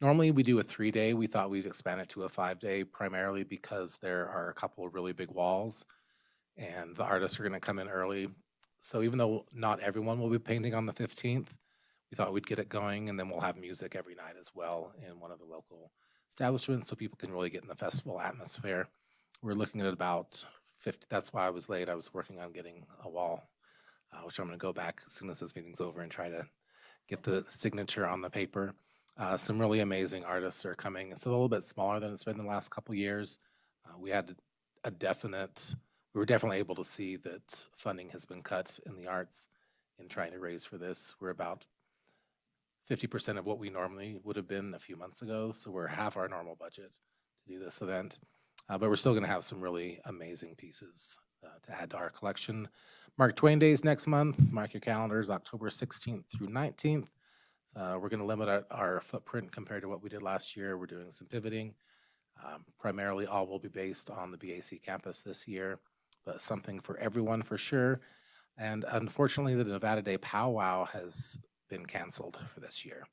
[SPEAKER 8] normally we do a 3-day. We thought we'd expand it to a 5-day, primarily because there are a couple of really big walls and the artists are going to come in early. So even though not everyone will be painting on the 15th, we thought we'd get it going, and then we'll have music every night as well in one of the local establishments so people can really get in the festival atmosphere. We're looking at about 50. That's why I was late. I was working on getting a wall, which I'm going to go back as soon as this meeting's over and try to get the signature on the paper. Some really amazing artists are coming. It's a little bit smaller than it's been the last couple years. We had we were definitely able to see that funding has been cut in the arts in trying to raise for this. We're about 50% of what we normally would have been a few months ago. So we're half our normal budget to do this event. But we're still going to have some really amazing pieces to add to our collection. Mark Twain Days next month. Mark your calendars, October 16th through 19th. We're going to limit our footprint compared to what we did last year. We're doing some pivoting. Primarily all will be based on the BAC campus this year, but something for everyone for sure. And unfortunately, the Nevada Day Powwow has been canceled for this year.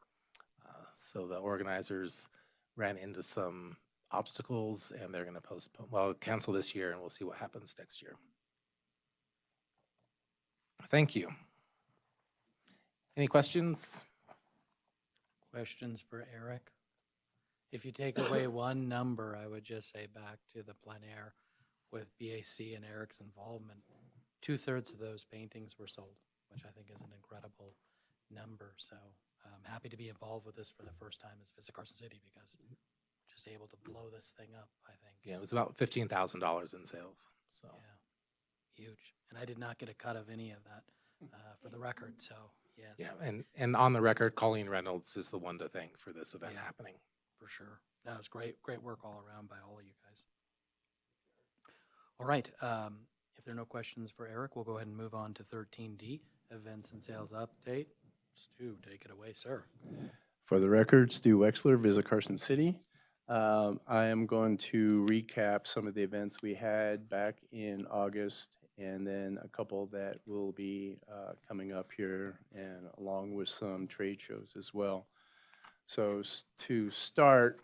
[SPEAKER 8] So the organizers ran into some obstacles and they're going to cancel this year, and we'll see what happens next year. Thank you. Any questions?
[SPEAKER 7] Questions for Eric? If you take away one number, I would just say back to the plein air with BAC and Eric's involvement. 2/3 of those paintings were sold, which I think is an incredible number. So I'm happy to be involved with this for the first time as Visit Carson City, because just able to blow this thing up, I think.
[SPEAKER 8] Yeah, it was about $15,000 in sales. So
[SPEAKER 7] Yeah, huge. And I did not get a cut of any of that for the record, so yes.
[SPEAKER 8] yeah, and on the record, Colleen Reynolds is the one to thank for this event
[SPEAKER 7] Yeah.
[SPEAKER 8] happening.
[SPEAKER 7] For sure. That was great work all around by all of you guys. All right, if there are no questions for Eric, we'll go ahead and move on to 13D, Events and Sales Update. Stu, take it away, sir.
[SPEAKER 6] For the record, Stu Wexler, Visit Carson City. I am going to recap some of the events we had back in August and then a couple that will be coming up here, and along with some trade shows as well. So to start,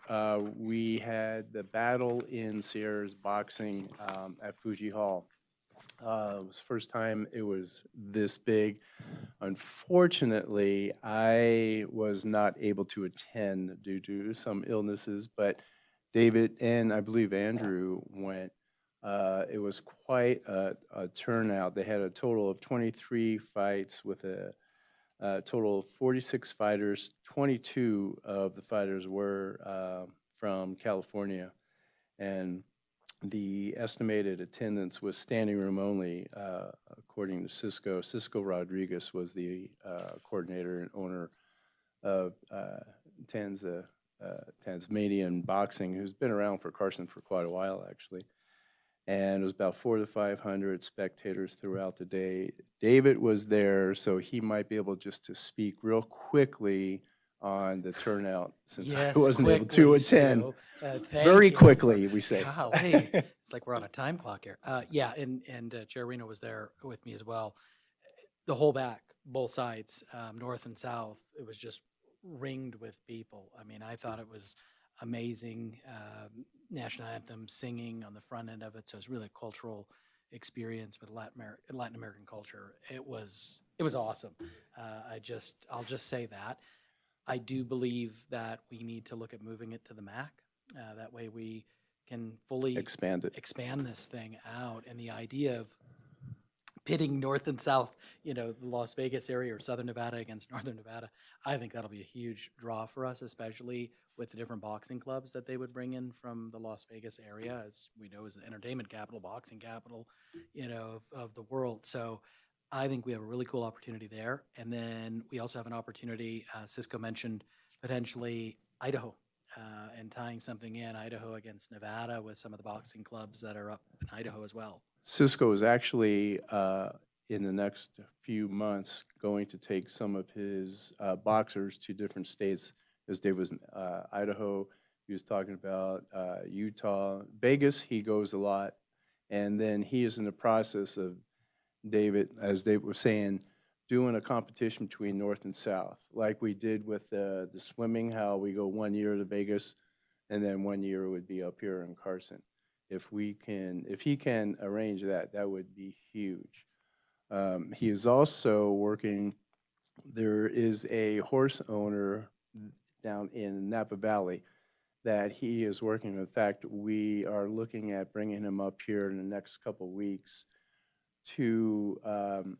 [SPEAKER 6] we had the Battle in Sierras Boxing at Fuji Hall. It was the first time it was this big. Unfortunately, I was not able to attend due to some illnesses, but David and I believe Andrew went. It was quite a turnout. They had a total of 23 fights with a total of 46 fighters. 22 of the fighters were from California, and the estimated attendance was standing room only, according to Cisco. Cisco Rodriguez was the coordinator and owner of Tasmanian Boxing, who's been around for Carson for quite a while, actually. And it was about 400 to 500 spectators throughout the day. David was there, so he might be able just to speak real quickly on the turnout, since I
[SPEAKER 7] Yes,
[SPEAKER 6] wasn't able to
[SPEAKER 7] quickly,
[SPEAKER 6] attend.
[SPEAKER 7] Stu. Thank
[SPEAKER 6] Very
[SPEAKER 7] you
[SPEAKER 6] quickly,
[SPEAKER 7] for-
[SPEAKER 6] we say.
[SPEAKER 7] Golly, it's like we're on a time clock here. Yeah, and Chair Reno was there with me as well. The whole back, both sides, north and south, it was just ringed with people. I mean, I thought it was amazing. National anthem singing on the front end of it, so it's really a cultural experience with Latin American culture. It was awesome. I'll just say that. I do believe that we need to look at moving it to the MAC. That way we can fully
[SPEAKER 6] Expand it.
[SPEAKER 7] expand this thing out. And the idea of pitting North and South, the Las Vegas area or Southern Nevada against Northern Nevada, I think that'll be a huge draw for us, especially with the different boxing clubs that they would bring in from the Las Vegas area, as we know is the entertainment capital, boxing capital, of the world. So I think we have a really cool opportunity there. And then we also have an opportunity, Cisco mentioned potentially Idaho, and tying something in Idaho against Nevada with some of the boxing clubs that are up in Idaho as well.
[SPEAKER 6] Cisco is actually, in the next few months, going to take some of his boxers to different states. As Dave was in Idaho, he was talking about Utah. Vegas, he goes a lot. And then he is in the process of, David, as Dave was saying, doing a competition between North and South, like we did with the swimming, how we go 1 year to Vegas, and then 1 year would be up here in Carson. If he can arrange that, that would be huge. He is also working, there is a horse owner down in Napa Valley that he is working. In fact, we are looking at bringing him up here in the next couple weeks to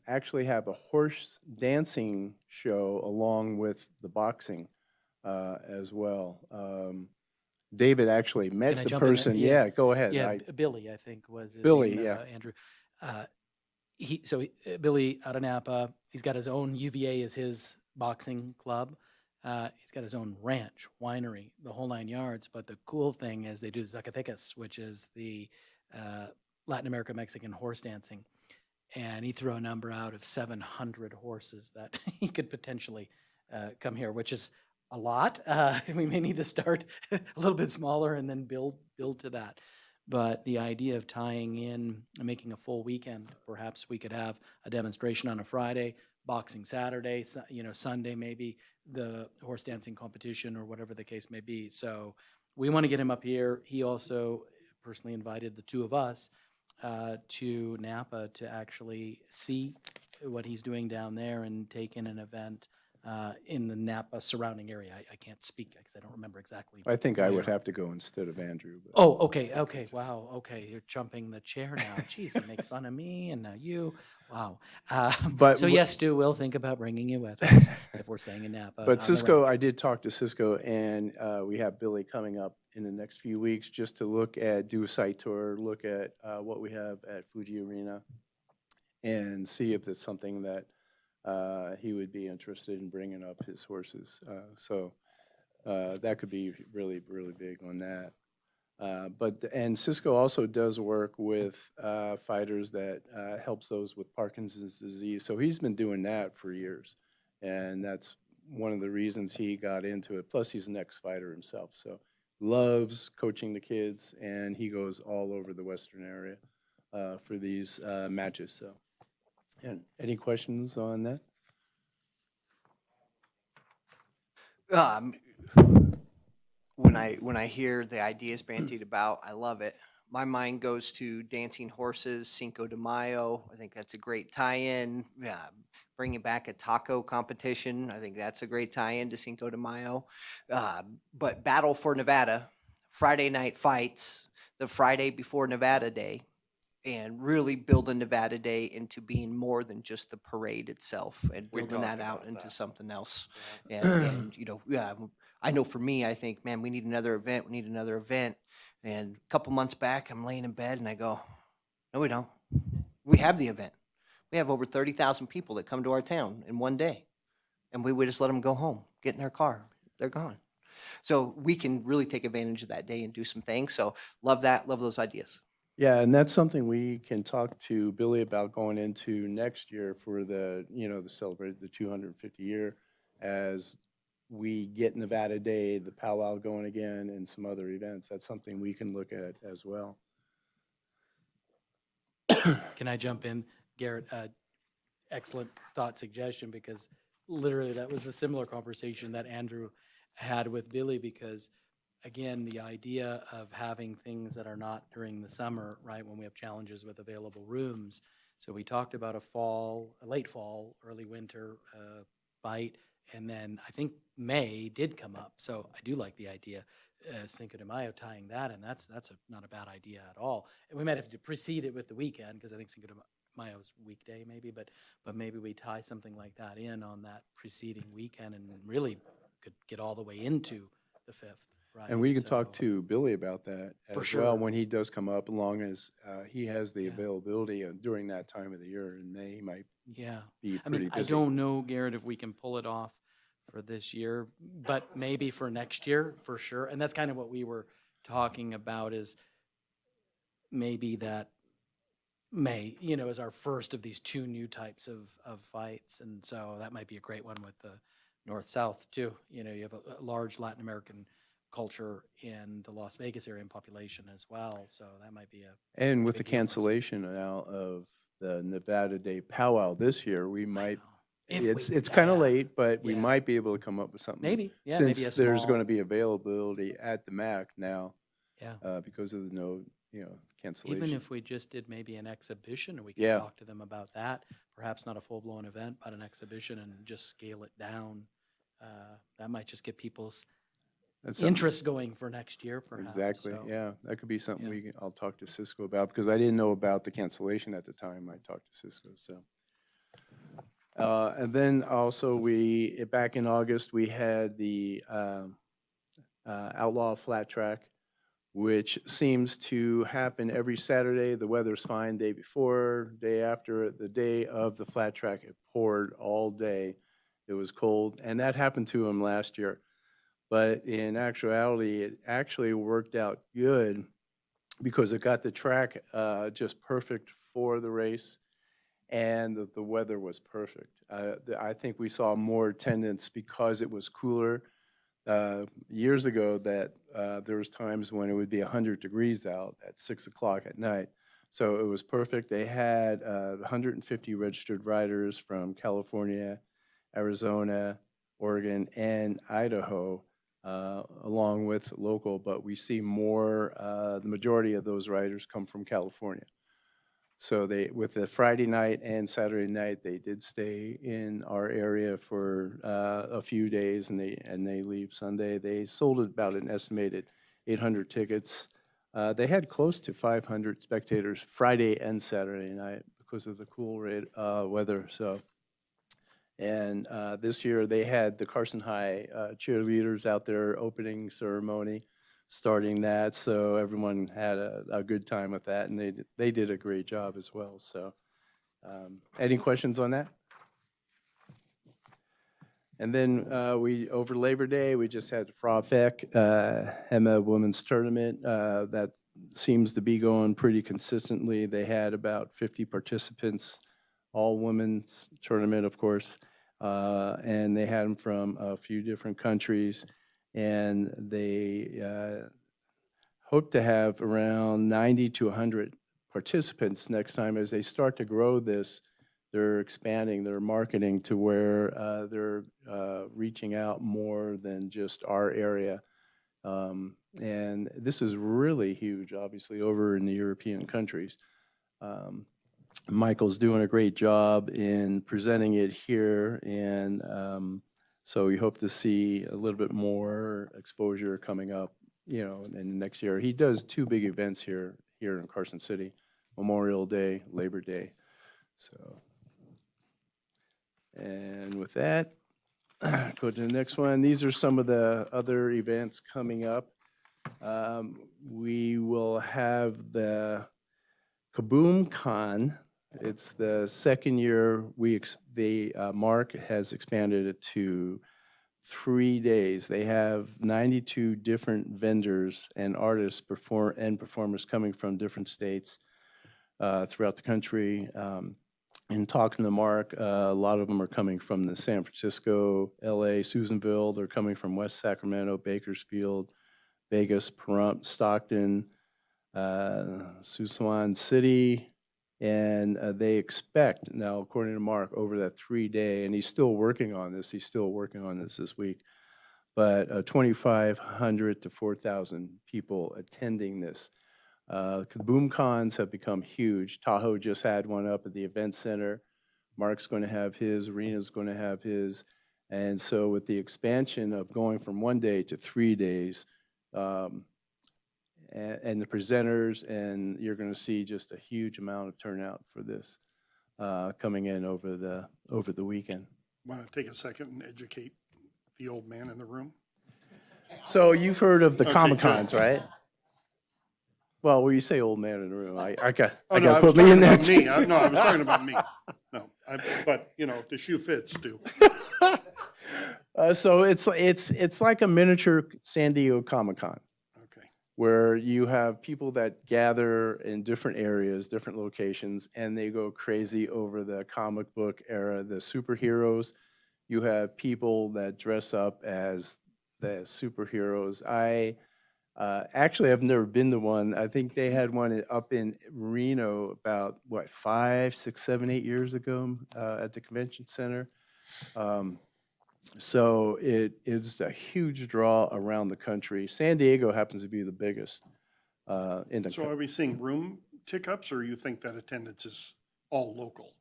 [SPEAKER 6] actually have a horse dancing show along with the boxing as well. David actually met
[SPEAKER 7] Can I
[SPEAKER 6] the
[SPEAKER 7] jump in there?
[SPEAKER 6] person.
[SPEAKER 7] Yeah.
[SPEAKER 6] Yeah, go ahead.
[SPEAKER 7] Yeah, Billy, I think was his
[SPEAKER 6] Billy,
[SPEAKER 7] name,
[SPEAKER 6] yeah.
[SPEAKER 7] Andrew. Billy out of Napa, he's got his own UVA as his boxing club. He's got his own ranch, winery, the whole 9 yards. But the cool thing is they do Zacatecas, which is the Latin America Mexican horse dancing. And he threw a number out of 700 horses that he could potentially come here, which is a lot. We may need to start a little bit smaller and then build to that. But the idea of tying in and making a full weekend, perhaps we could have a demonstration on a Friday, boxing Saturday, Sunday maybe the horse dancing competition or whatever the case may be. So we want to get him up here. He also personally invited the two of us to Napa to actually see what he's doing down there and take in an event in the Napa surrounding area. I can't speak because I don't remember exactly.
[SPEAKER 6] I think I would
[SPEAKER 7] where.
[SPEAKER 6] have to go instead of Andrew. But
[SPEAKER 7] Oh, okay, wow, okay, you're jumping the chair now. Jeez, he makes fun of me and now you. Wow.
[SPEAKER 6] But
[SPEAKER 7] So
[SPEAKER 6] w-
[SPEAKER 7] yes, Stu, we'll think about bringing you with us if we're staying in Napa. on
[SPEAKER 6] But
[SPEAKER 7] the
[SPEAKER 6] Cisco,
[SPEAKER 7] ranch.
[SPEAKER 6] I did talk to Cisco, and we have Billy coming up in the next few weeks just to do a site tour, look at what we have at Fuji Arena, and see if it's something that he would be interested in bringing up his horses. So that could be really, really big on that. And Cisco also does work with fighters that helps those with Parkinson's disease. So he's been doing that for years, and that's one of the reasons he got into it. Plus, he's an ex-fighter himself, so loves coaching the kids, and he goes all over the Western area for these matches, so. And any questions on that?
[SPEAKER 5] Um, when I hear the ideas bandied about, I love it. My mind goes to Dancing Horses, Cinco de Mayo. I think that's a great tie-in. Bringing back a taco competition, I think that's a great tie-in to Cinco de Mayo. But Battle for Nevada, Friday night fights, the Friday before Nevada Day, and really building Nevada Day into being more than just the parade itself, and
[SPEAKER 1] We
[SPEAKER 5] building that
[SPEAKER 1] talked
[SPEAKER 5] out
[SPEAKER 1] about
[SPEAKER 5] into
[SPEAKER 1] that.
[SPEAKER 5] something else. And I know for me, I think, man, we need another event. We need another event. And a couple months back, I'm laying in bed and I go, no, we don't. We have the event. We have over 30,000 people that come to our town in one day. And we would just let them go home, get in their car. They're gone. So we can really take advantage of that day and do some things. So love that. Love those ideas.
[SPEAKER 6] Yeah, and that's something we can talk to Billy about going into next year for the, the celebrate the 250 year as we get Nevada Day, the powwow going again, and some other events. That's something we can look at as well.
[SPEAKER 7] Can I jump in, Garrett? Excellent thought suggestion, because literally that was a similar conversation that Andrew had with Billy, because again, the idea of having things that are not during the summer, right, when we have challenges with available rooms. So we talked about a late fall, early winter fight, and then I think May did come up. So I do like the idea, Cinco de Mayo, tying that, and that's not a bad idea at all. And we might have to precede it with the weekend, because I think Cinco de Mayo's weekday maybe, but maybe we tie something like that in on that preceding weekend, and really could get all the way into the 5th. Right.
[SPEAKER 6] And we can talk
[SPEAKER 7] So-
[SPEAKER 6] to Billy about that
[SPEAKER 7] For
[SPEAKER 6] as
[SPEAKER 7] sure.
[SPEAKER 6] well when he does come up, as long as he has the
[SPEAKER 7] Yeah.
[SPEAKER 6] availability during that time of the year. In May, he might
[SPEAKER 7] Yeah.
[SPEAKER 6] be
[SPEAKER 7] I
[SPEAKER 6] pretty
[SPEAKER 7] mean, I
[SPEAKER 6] busy.
[SPEAKER 7] don't know, Garrett, if we can pull it off for this year, but maybe for next year, for sure. And that's kind of what we were talking about, is maybe that May, is our first of these two new types of fights. And so that might be a great one with the North-South too. You have a large Latin American culture in the Las Vegas area and population as well. So that might be a
[SPEAKER 6] And with the
[SPEAKER 7] big deal for us.
[SPEAKER 6] cancellation now of the Nevada Day powwow this year, we might,
[SPEAKER 7] If
[SPEAKER 6] it's kind of
[SPEAKER 7] yeah,
[SPEAKER 6] late, but we
[SPEAKER 7] yeah.
[SPEAKER 6] might be able to come up with something.
[SPEAKER 7] Maybe, yeah, maybe a
[SPEAKER 6] Since there's going to
[SPEAKER 7] small-
[SPEAKER 6] be availability at the MAC now
[SPEAKER 7] Yeah.
[SPEAKER 6] because of the cancellation.
[SPEAKER 7] Even if we just did maybe an exhibition, and we could
[SPEAKER 6] Yeah.
[SPEAKER 7] talk to them about that, perhaps not a full-blown event, but an exhibition, and just scale it down. That might just get people's
[SPEAKER 6] That's something-
[SPEAKER 7] interest going for next year, perhaps.
[SPEAKER 6] Exactly,
[SPEAKER 7] So,
[SPEAKER 6] yeah. That could be something
[SPEAKER 7] yeah.
[SPEAKER 6] I'll talk to Cisco about, because I didn't know about the cancellation at the time. I talked to Cisco, so. And then also back in August, we had the Outlaw Flat Track, which seems to happen every Saturday. The weather's fine day before, day after. The day of the flat track, it poured all day. It was cold, and that happened to him last year. But in actuality, it actually worked out good because it got the track just perfect for the race, and the weather was perfect. I think we saw more attendance because it was cooler. Years ago, that there was times when it would be 100 degrees out at 6 o'clock at night. So it was perfect. They had 150 registered riders from California, Arizona, Oregon, and Idaho, along with local, but we see more, the majority of those riders come from California. So with the Friday night and Saturday night, they did stay in our area for a few days, and they leave Sunday. They sold about an estimated 800 tickets. They had close to 500 spectators Friday and Saturday night because of the cool weather. So, and this year they had the Carson High cheerleaders out there opening ceremony, starting that, so everyone had a good time with that, and they did a great job as well. So, any questions on that? And then over Labor Day, we just had the Frofec HEMA Women's Tournament. That seems to be going pretty consistently. They had about 50 participants, all women's tournament, of course, and they had them from a few different countries, and they hope to have around 90 to 100 participants next time as they start to grow this. They're expanding their marketing to where they're reaching out more than just our area. And this is really huge, obviously, over in the European countries. Michael's doing a great job in presenting it here, and so we hope to see a little bit more exposure coming up, you know, in the next year. He does two big events here in Carson City, Memorial Day, Labor Day. So, and with that, go to the next one. These are some of the other events coming up. We will have the Kaboom Con. It's the second year Mark has expanded it to 3 days. They have 92 different vendors and artists and performers coming from different states throughout the country. In talking to Mark, a lot of them are coming from the San Francisco, LA, Susanville. They're coming from West Sacramento, Bakersfield, Vegas, Pahrump, Stockton, Suisun City, and they expect, now according to Mark, over that 3-day, and he's still working on this, this week, but 2,500 to 4,000 people attending this. Kaboom Cons have become huge. Tahoe just had one up at the event center. Mark's going to have his, Rena's going to have his, and so with the expansion of going from 1 day to 3 days, and the presenters, and you're going to see just a huge amount of turnout for this coming in over the weekend.
[SPEAKER 4] Want to take a second and educate the old man in the room?
[SPEAKER 6] So you've heard of the
[SPEAKER 4] Okay,
[SPEAKER 6] Comic-Cons,
[SPEAKER 4] good.
[SPEAKER 6] right? Well, when you say old man in the room, I got
[SPEAKER 4] Oh,
[SPEAKER 6] I
[SPEAKER 4] no,
[SPEAKER 6] got
[SPEAKER 4] I
[SPEAKER 6] to
[SPEAKER 4] was
[SPEAKER 6] put me in
[SPEAKER 4] talking
[SPEAKER 6] there
[SPEAKER 4] about me.
[SPEAKER 6] too.
[SPEAKER 4] No, I was talking about me. No, but, you know, if the shoe fits, do.
[SPEAKER 6] So it's like a miniature San Diego Comic-Con,
[SPEAKER 4] Okay.
[SPEAKER 6] where you have people that gather in different areas, different locations, and they go crazy over the comic book era, the superheroes. You have people that dress up as the superheroes. Actually, I've never been to one. I think they had one up in Reno about, 5, 6, 7, 8 years ago at the convention center. So it is a huge draw around the country. San Diego happens to be the biggest in the
[SPEAKER 4] So are we seeing room tick-ups, or you think that attendance is all local?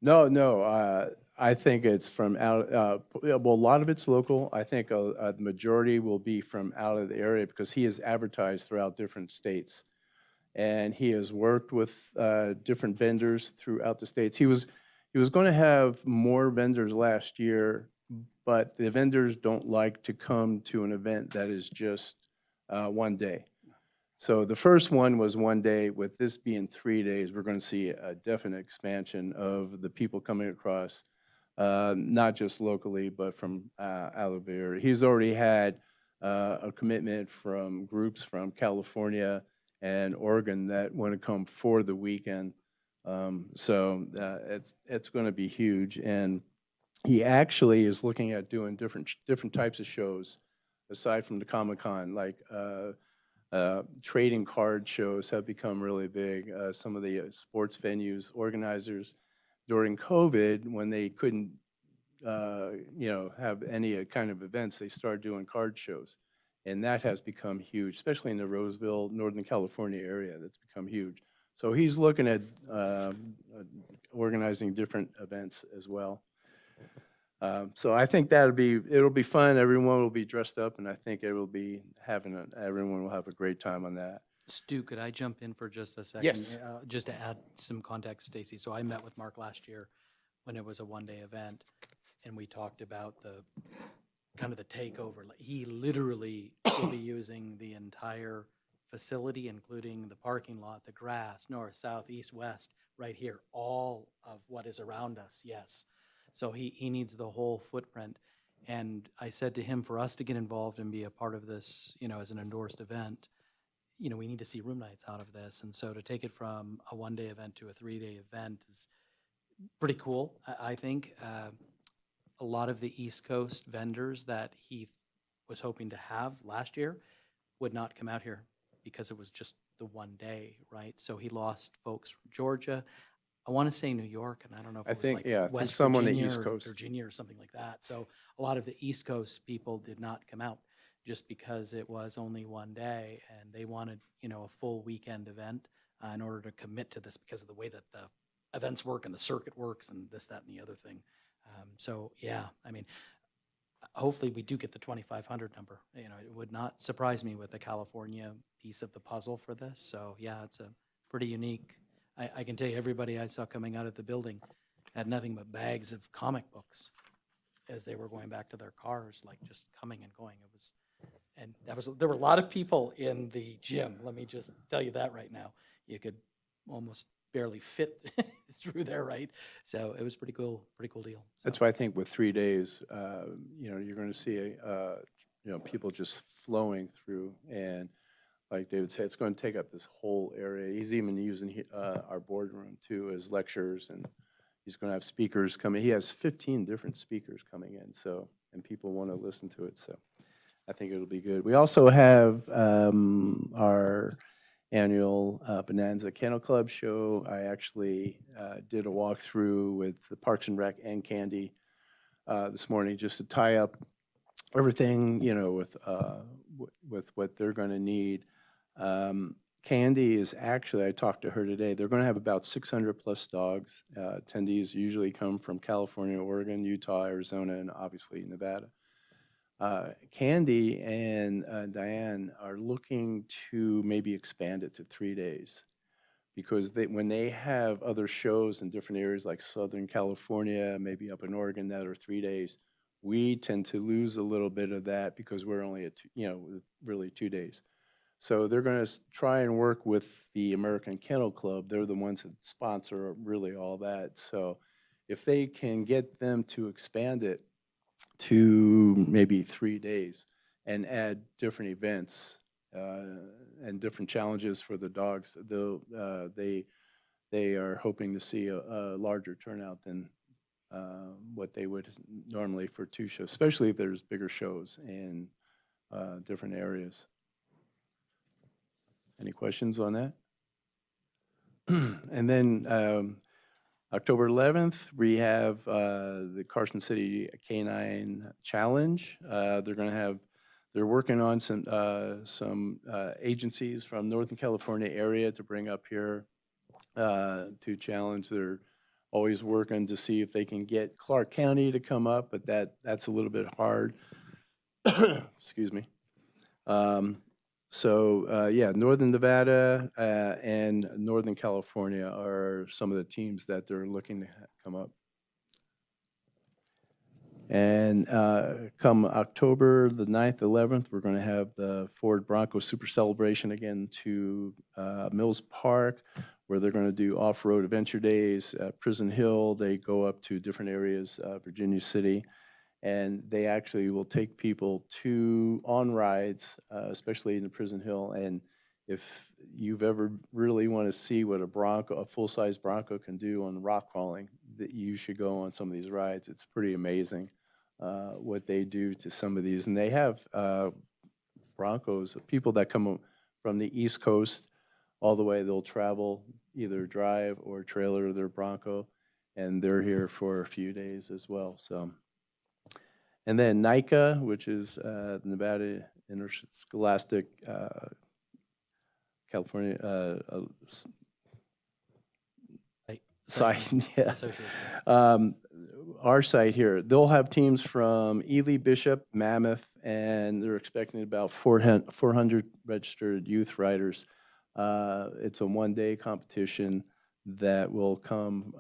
[SPEAKER 6] No. I think it's from out. Well, a lot of it's local. I think the majority will be from out of the area because he has advertised throughout different states, and he has worked with different vendors throughout the states. He was going to have more vendors last year, but the vendors don't like to come to an event that is just 1 day. So the first one was 1 day. With this being 3 days, we're going to see a definite expansion of the people coming across, not just locally, but from out of the area. He's already had a commitment from groups from California and Oregon that want to come for the weekend. So it's going to be huge. And he actually is looking at doing different types of shows aside from the Comic-Con, like trading card shows have become really big. Some of the sports venues, organizers, during COVID, when they couldn't, have any kind of events, they started doing card shows. And that has become huge, especially in the Roseville, Northern California area. That's become huge. So he's looking at organizing different events as well. So I think it'll be fun. Everyone will be dressed up, and I think everyone will have a great time on that.
[SPEAKER 7] Stu, could I jump in for just a second?
[SPEAKER 6] Yes.
[SPEAKER 7] Just to add some context, Stacy. So I met with Mark last year when it was a 1-day event, and we talked about the kind of the takeover. Like, he literally will be using the entire facility, including the parking lot, the grass, north, south, east, west, right here, all of what is around us, yes. So he needs the whole footprint. And I said to him, for us to get involved and be a part of this, as an endorsed event, we need to see room nights out of this. And so to take it from a 1-day event to a 3-day event is pretty cool, I think. A lot of the East Coast vendors that he was hoping to have last year would not come out here because it was just the one day, right? So he lost folks from Georgia. I want to say New York, and I don't know if
[SPEAKER 6] I
[SPEAKER 7] it was
[SPEAKER 6] think,
[SPEAKER 7] like
[SPEAKER 6] yeah, I think
[SPEAKER 7] West
[SPEAKER 6] some on the
[SPEAKER 7] Virginia
[SPEAKER 6] East
[SPEAKER 7] or
[SPEAKER 6] Coast.
[SPEAKER 7] Virginia or something like that. So a lot of the East Coast people did not come out just because it was only one day, and they wanted, a full weekend event in order to commit to this because of the way that the events work and the circuit works and this, that, and the other thing. So yeah, I mean, hopefully we do get the 2,500 number. It would not surprise me with the California piece of the puzzle for this. So yeah, it's a pretty unique. I can tell you, everybody I saw coming out of the building had nothing but bags of comic books as they were going back to their cars, like just coming and going. There were a lot of people in the gym. Let me just tell you that right now. You could almost barely fit through there, right? So it was pretty cool deal.
[SPEAKER 6] That's
[SPEAKER 7] So.
[SPEAKER 6] why I think with 3 days, you're going to see, people just flowing through. And like David said, it's going to take up this whole area. He's even using our boardroom too as lectures, and he's going to have speakers coming. He has 15 different speakers coming in, and people want to listen to it. So I think it'll be good. We also have our annual Bonanza Kennel Club show. I actually did a walkthrough with the Parks and Rec and Candy this morning just to tie up everything, with what they're going to need. Candy is actually, I talked to her today, they're going to have about 600 plus dogs. Attendees usually come from California, Oregon, Utah, Arizona, and obviously Nevada. Candy and Diane are looking to maybe expand it to 3 days because when they have other shows in different areas like Southern California, maybe up in Oregon that are 3 days, we tend to lose a little bit of that because we're only at, really 2 days. So they're going to try and work with the American Kennel Club. They're the ones that sponsor really all that. So if they can get them to expand it to maybe 3 days and add different events and different challenges for the dogs, they are hoping to see a larger turnout than what they would normally for 2 shows, especially if there's bigger shows in different areas. Any questions on that? And then October 11th, we have the Carson City Canine Challenge. They're working on some agencies from Northern California area to bring up here to challenge. They're always working to see if they can get Clark County to come up, but that's a little bit hard. Excuse me. Northern Nevada and Northern California are some of the teams that they're looking to come up. And come October the 9th, 11th, we're going to have the Ford Bronco Super Celebration again to Mills Park, where they're going to do off-road adventure days. Prison Hill, they go up to different areas, Virginia City. And they actually will take people on rides, especially in the Prison Hill. And if you've ever really want to see what a full-size Bronco can do on rock crawling, that you should go on some of these rides. It's pretty amazing what they do to some of these. And they have Broncos, people that come from the East Coast all the way. They'll travel, either drive or trailer their Bronco, and they're here for a few days as well. So. And then NICA, which is the Nevada Interscholastic California site. Yeah. Our site here, they'll have teams from Ely, Bishop, Mammoth, and they're expecting about 400 registered youth riders. It's a one-day competition that will come.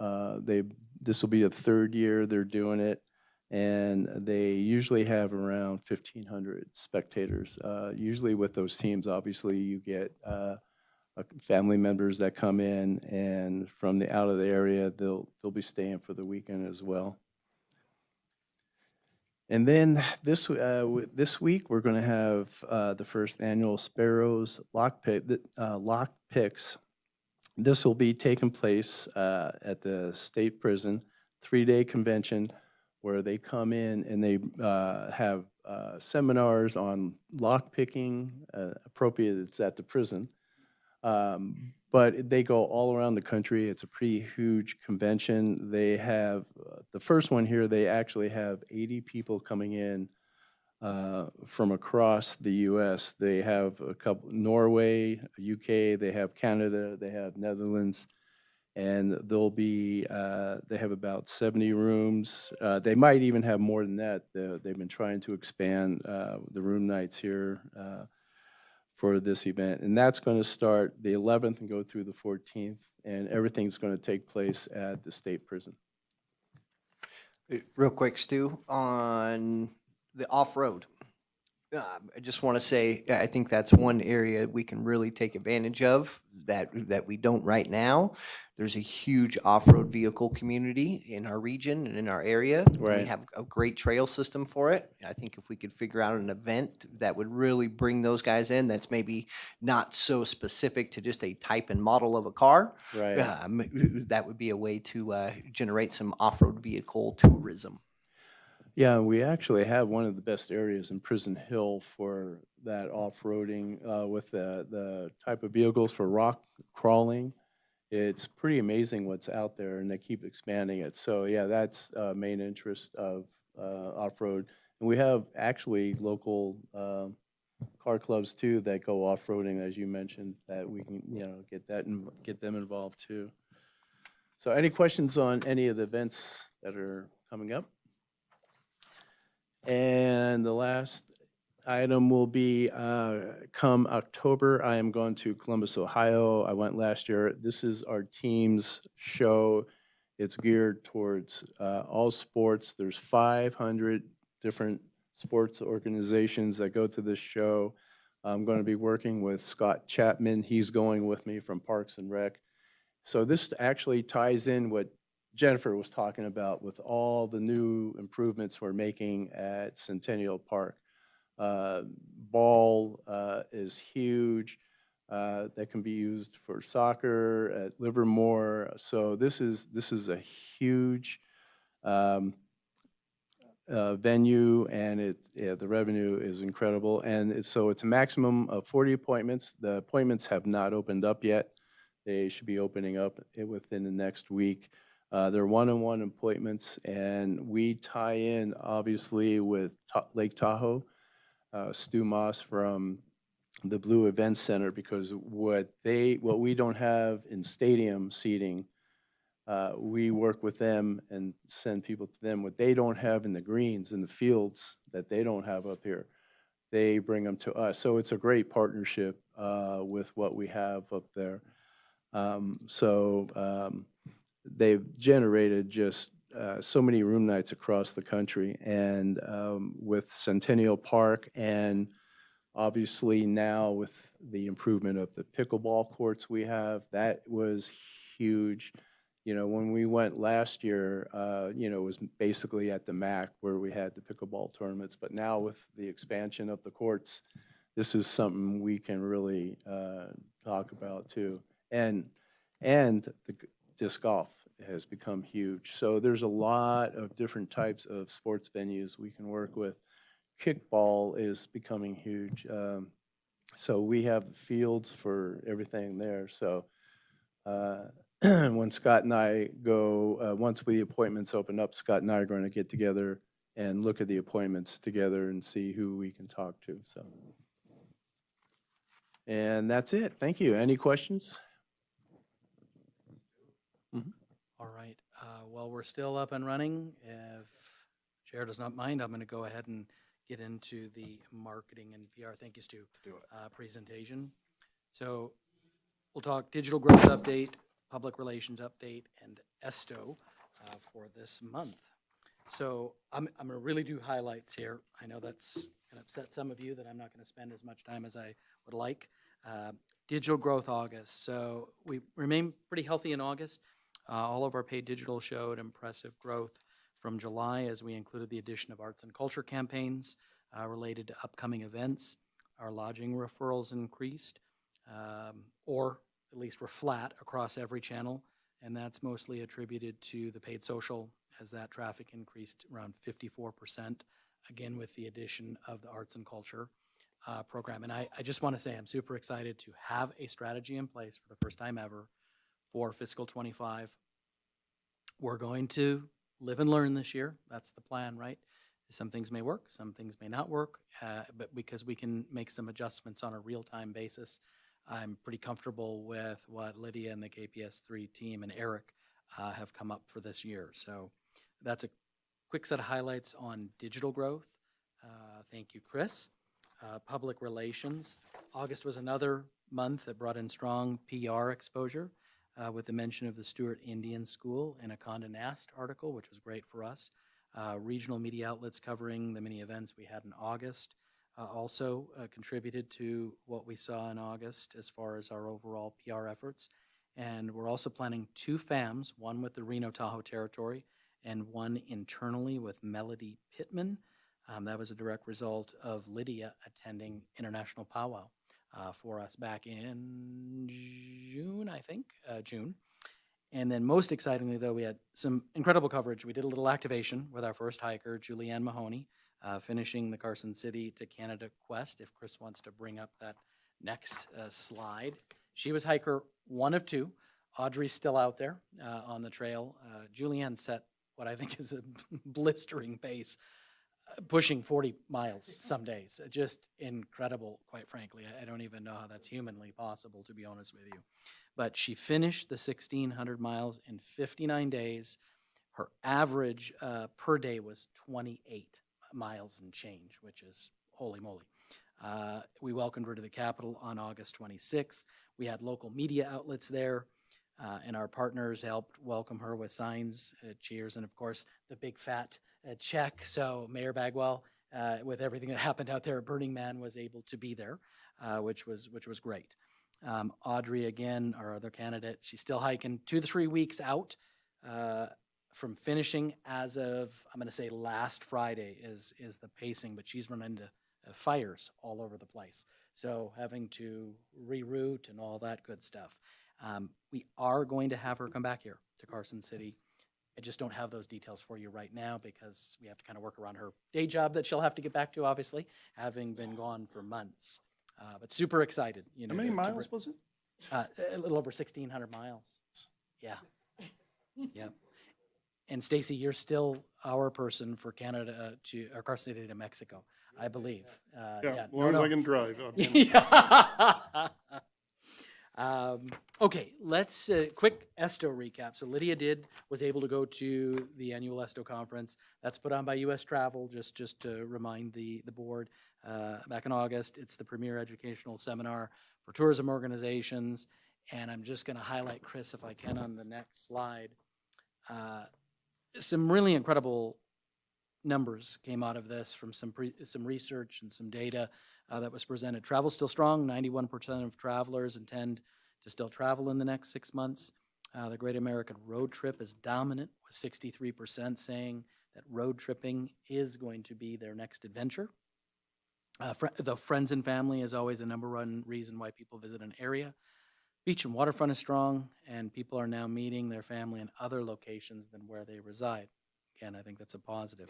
[SPEAKER 6] This will be the 3rd year they're doing it. And they usually have around 1,500 spectators. Usually with those teams, obviously, you get family members that come in, and from out of the area, they'll be staying for the weekend as well. And then this week, we're going to have the first annual Sparrows Lock Picks. This will be taking place at the state prison, 3-day convention, where they come in and they have seminars on lock picking, appropriate it's at the prison, But they go all around the country. It's a pretty huge convention. They have, the first one here, they actually have 80 people coming in from across the U.S. They have a couple, Norway, UK, they have Canada, they have Netherlands, and they have about 70 rooms. They might even have more than that. They've been trying to expand the room nights here for this event. And that's going to start the 11th and go through the 14th, and everything's going to take place at the state prison.
[SPEAKER 5] Real quick, Stu, on the off-road. I just want to say, I think that's one area we can really take advantage of that we don't right now. There's a huge off-road vehicle community in our region and in our area. and We
[SPEAKER 6] Right.
[SPEAKER 5] have a great trail system for it. I think if we could figure out an event that would really bring those guys in, that's maybe not so specific to just a type and model of a car.
[SPEAKER 6] Right.
[SPEAKER 5] That would be a way to generate some off-road vehicle tourism.
[SPEAKER 6] Yeah, we actually have one of the best areas in Prison Hill for that off-roading with the type of vehicles for rock crawling. It's pretty amazing what's out there, and they keep expanding it. So yeah, that's main interest of off-road. And we have actually local car clubs too that go off-roading, as you mentioned, that we can, get them involved too. So any questions on any of the events that are coming up? And the last item will be come October, I am going to Columbus, Ohio. I went last year. This is our team's show. It's geared towards all sports. There's 500 different sports organizations that go to this show. I'm going to be working with Scott Chapman. He's going with me from Parks and Rec. So this actually ties in what Jennifer was talking about with all the new improvements we're making at Centennial Park. Ball is huge. That can be used for soccer at Livermore. So this is a huge venue, and the revenue is incredible. And it's a maximum of 40 appointments. The appointments have not opened up yet. They should be opening up within the next week. They're one-on-one appointments, and we tie in, obviously, with Lake Tahoe, Stu Moss from the Blue Events Center, because what we don't have in stadium seating, we work with them and send people to them. What they don't have in the greens, in the fields that they don't have up here, they bring them to us. So it's a great partnership with what we have up there. They've generated just so many room nights across the country, and with Centennial Park, and obviously now with the improvement of the pickleball courts we have, that was huge. When we went last year, it was basically at the MAC where we had the pickleball tournaments, but now with the expansion of the courts, this is something we can really talk about too. And the disc golf has become huge. So there's a lot of different types of sports venues we can work with. Kickball is becoming huge. So we have fields for everything there. So when Scott and I go, once the appointments open up, Scott and I are going to get together and look at the appointments together and see who we can talk to. So, and that's it. Thank you. Any questions?
[SPEAKER 7] All right, well, we're still up and running. If Chair does not mind, I'm going to go ahead and get into the marketing and PR, thank you, Stu, presentation. So we'll talk digital growth update, public relations update, and ESTO for this month. So I'm going to really do highlights here. I know that's going to upset some of you that I'm not going to spend as much time as I would like. Digital growth August. So we remain pretty healthy in August. All of our paid digital showed impressive growth from July as we included the addition of arts and culture campaigns related to upcoming events. Our lodging referrals increased, or at least were flat across every channel, and that's mostly attributed to the paid social, as that traffic increased around 54%, again with the addition of the arts and culture. program. And I just want to say I'm super excited to have a strategy in place for the first time ever for fiscal '25. We're going to live and learn this year. That's the plan, right? Some things may work, some things may not work, but because we can make some adjustments on a real-time basis, I'm pretty comfortable with what Lydia and the KPS3 team and Eric have come up for this year. So that's a quick set of highlights on digital growth. Thank you, Chris. Public relations. August was another month that brought in strong PR exposure with the mention of the Stewart Indian School in a Condé Nast article, which was great for us. Regional media outlets covering the many events we had in August also contributed to what we saw in August as far as our overall PR efforts. And we're also planning 2 FAMs, one with the Reno Tahoe territory and one internally with Melody Pittman. That was a direct result of Lydia attending International Powwow for us back in June, I think, June. And then most excitingly, though, we had some incredible coverage. We did a little activation with our first hiker, Julianne Mahoney, finishing the Carson City to Canada quest, if Chris wants to bring up that next slide. She was hiker 1 of 2. Audrey's still out there on the trail. Julianne set what I think is a blistering pace, pushing 40 miles some days. Just incredible, quite frankly. I don't even know how that's humanly possible, to be honest with you. But she finished the 1,600 miles in 59 days. Her average per day was 28 miles and change, which is holy moly. We welcomed her to the Capitol on August 26th. We had local media outlets there, and our partners helped welcome her with signs, cheers, and of course, the big fat check. So Mayor Bagwell, with everything that happened out there at Burning Man, was able to be there, which was great. Audrey, again, our other candidate, she's still hiking 2 to 3 weeks out from finishing as of, I'm going to say last Friday is the pacing, but she's run into fires all over the place. So having to reroute and all that good stuff. We are going to have her come back here to Carson City. I just don't have those details for you right now because we have to kind of work around her day job that she'll have to get back to, obviously, having been gone for months. But super excited. You know,
[SPEAKER 4] How many miles was it?
[SPEAKER 7] a little over 1,600 miles. Yeah. Yeah. And Stacy, you're still our person for Canada or Carson City to Mexico, I believe.
[SPEAKER 4] Yeah, as long as I can drive.
[SPEAKER 7] Yeah. Okay, let's quick ESTO recap. So Lydia was able to go to the annual ESTO conference. That's put on by U.S. Travel, just to remind the board. Back in August, it's the premier educational seminar for tourism organizations. And I'm just going to highlight, Chris, if I can, on the next slide. Some really incredible numbers came out of this from some research and some data that was presented. Travel's still strong. 91% of travelers intend to still travel in the next 6 months. The Great American Road Trip is dominant, with 63% saying that road tripping is going to be their next adventure. The friends and family is always the number one reason why people visit an area. Beach and waterfront is strong, and people are now meeting their family in other locations than where they reside. Again, I think that's a positive.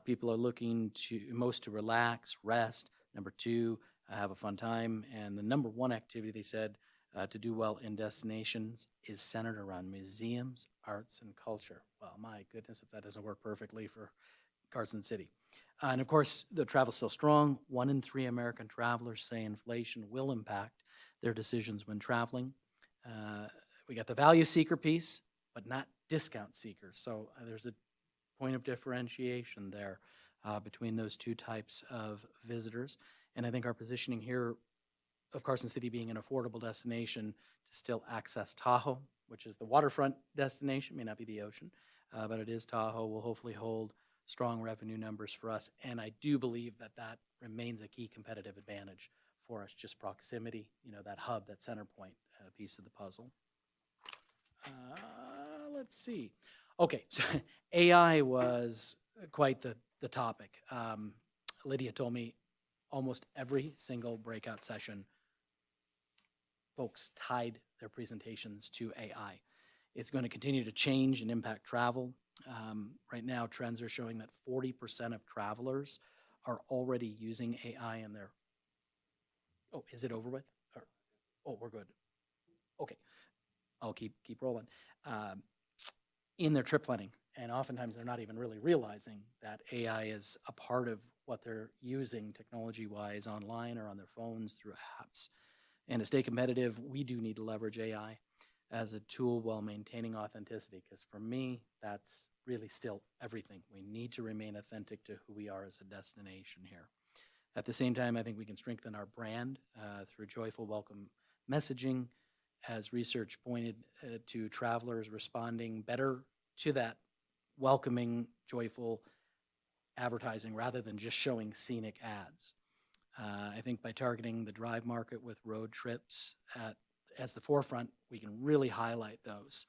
[SPEAKER 7] People are looking to relax, rest. Number 2, have a fun time. And the number 1 activity they said to do well in destinations is centered around museums, arts, and culture. Well, my goodness, if that doesn't work perfectly for Carson City. And of course, the travel's still strong. 1 in 3 American travelers say inflation will impact their decisions when traveling. We got the value seeker piece, but not discount seekers. So there's a point of differentiation there between those 2 types of visitors. And I think our positioning here of Carson City being an affordable destination to still access Tahoe, which is the waterfront destination, may not be the ocean, but it is Tahoe, will hopefully hold strong revenue numbers for us. And I do believe that that remains a key competitive advantage for us, just proximity, that hub, that center point piece of the puzzle. Let's see. Okay, so AI was quite the topic. Lydia told me almost every single breakout session, folks tied their presentations to AI. It's going to continue to change and impact travel. Right now, trends are showing that 40% of travelers are already using AI in their Oh, is it over with? Oh, we're good. Okay, I'll keep rolling. In their trip planning, and oftentimes they're not even really realizing that AI is a part of what they're using technology-wise online or on their phones through apps. And to stay competitive, we do need to leverage AI as a tool while maintaining authenticity, because for me, that's really still everything. We need to remain authentic to who we are as a destination here. At the same time, I think we can strengthen our brand through joyful welcome messaging, as research pointed to travelers responding better to that welcoming, joyful advertising rather than just showing scenic ads. I think by targeting the drive market with road trips as the forefront, we can really highlight those.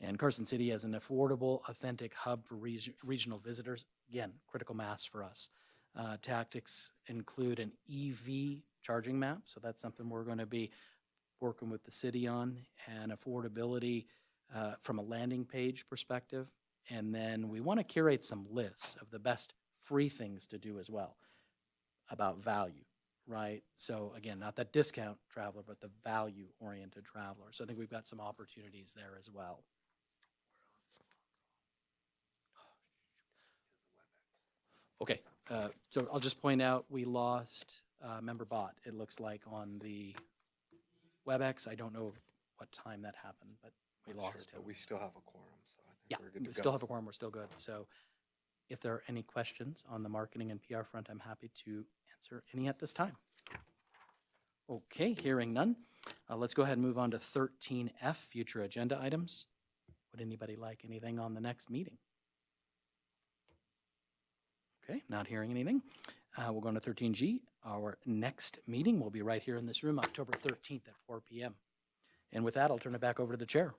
[SPEAKER 7] And Carson City as an affordable, authentic hub for regional visitors, again, critical mass for us. Tactics include an EV charging map, so that's something we're going to be working with the city on, and affordability from a landing page perspective. And then we want to curate some lists of the best free things to do as well about value, right? So again, not that discount traveler, but the value-oriented traveler. So I think we've got some opportunities there as well. Okay, so I'll just point out we lost member bot, it looks like, on the WebEx. I don't know what time that happened, but we lost him.
[SPEAKER 1] But we still have a quorum, so I
[SPEAKER 7] Yeah,
[SPEAKER 1] think we're good
[SPEAKER 7] we
[SPEAKER 1] to
[SPEAKER 7] still
[SPEAKER 1] go.
[SPEAKER 7] have a quorum, we're still good. So if there are any questions on the marketing and PR front, I'm happy to answer any at this time. Okay, hearing none. Let's go ahead and move on to 13F, future agenda items. Would anybody like anything on the next meeting? Okay, not hearing anything. We'll go on to 13G. Our next meeting will be right here in this room, October 13th at 4 p.m. And with that, I'll turn it back over to the chair.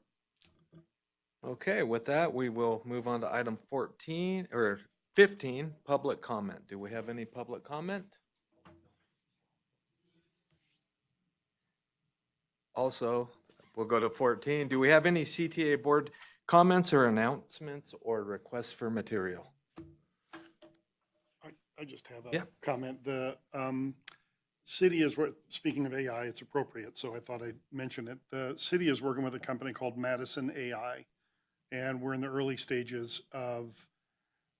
[SPEAKER 1] Okay, with that, we will move on to item 14, or 15, public comment. Do we have any public comment? Also, we'll go to 14. Do we have any CTA board comments or announcements or requests for material?
[SPEAKER 4] I just have
[SPEAKER 1] Yeah.
[SPEAKER 4] a comment. The city is, speaking of AI, it's appropriate, so I thought I'd mention it. The city is working with a company called Madison AI, and we're in the early stages of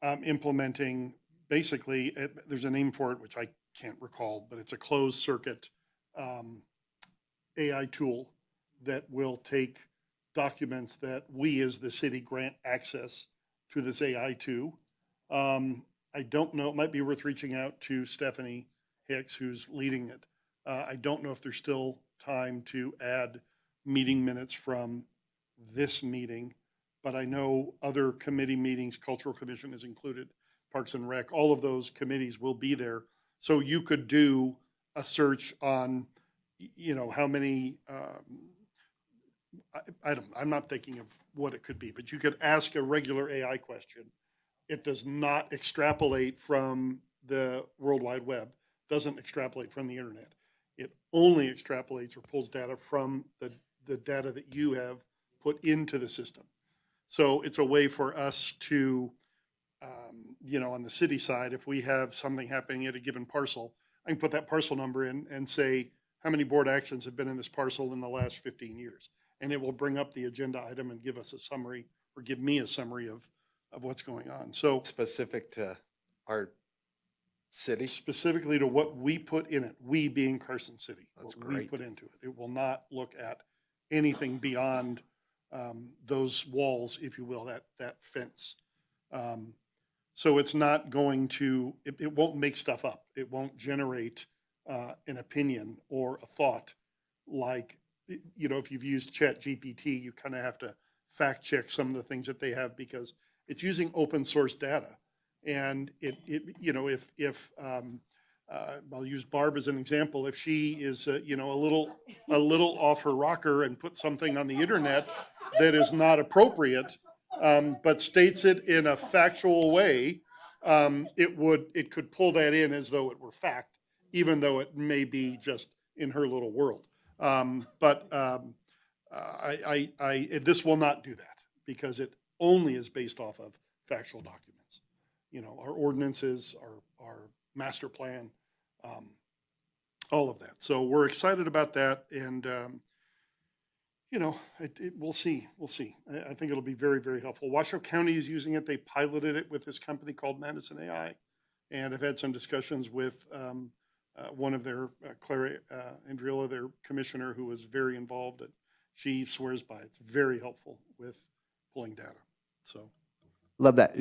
[SPEAKER 4] implementing, basically, there's a name for it, which I can't recall, but it's a closed circuit AI tool that will take documents that we as the city grant access to this AI to. I don't know, it might be worth reaching out to Stephanie Hicks, who's leading it. I don't know if there's still time to add meeting minutes from this meeting, but I know other committee meetings, Cultural Commission is included, Parks and Rec, all of those committees will be there. So you could do a search on, how many, I'm not thinking of what it could be, but you could ask a regular AI question. It does not extrapolate from the World Wide Web, doesn't extrapolate from the internet. It only extrapolates or pulls data from the data that you have put into the system. So it's a way for us to, on the city side, if we have something happening at a given parcel, I can put that parcel number in and say, how many board actions have been in this parcel in the last 15 years? And it will bring up the agenda item and give us a summary, or give me a summary of what's going on. So
[SPEAKER 1] Specific to our city?
[SPEAKER 4] specifically to what we put in it, we being Carson City,
[SPEAKER 1] That's
[SPEAKER 4] what we
[SPEAKER 1] great.
[SPEAKER 4] put into it. It will not look at anything beyond those walls, if you will, that fence. So it's not going to, it won't make stuff up. It won't generate an opinion or a thought like, if you've used ChatGPT, you kind of have to fact check some of the things that they have because it's using open source data. And I'll use Barb as an example. If she is, a little off her rocker and put something on the internet that is not appropriate, but states it in a factual way, it could pull that in as though it were fact, even though it may be just in her little world. This will not do that because it only is based off of factual documents. Our ordinances, our master plan, all of that. So we're excited about that, and we'll see. We'll see. I think it'll be very, very helpful. Washoe County is using it. They piloted it with this company called Madison AI, and I've had some discussions with one of their, Clara Andriola, their commissioner, who was very involved. And she swears by it. It's very helpful with pulling data. So.
[SPEAKER 5] Love that.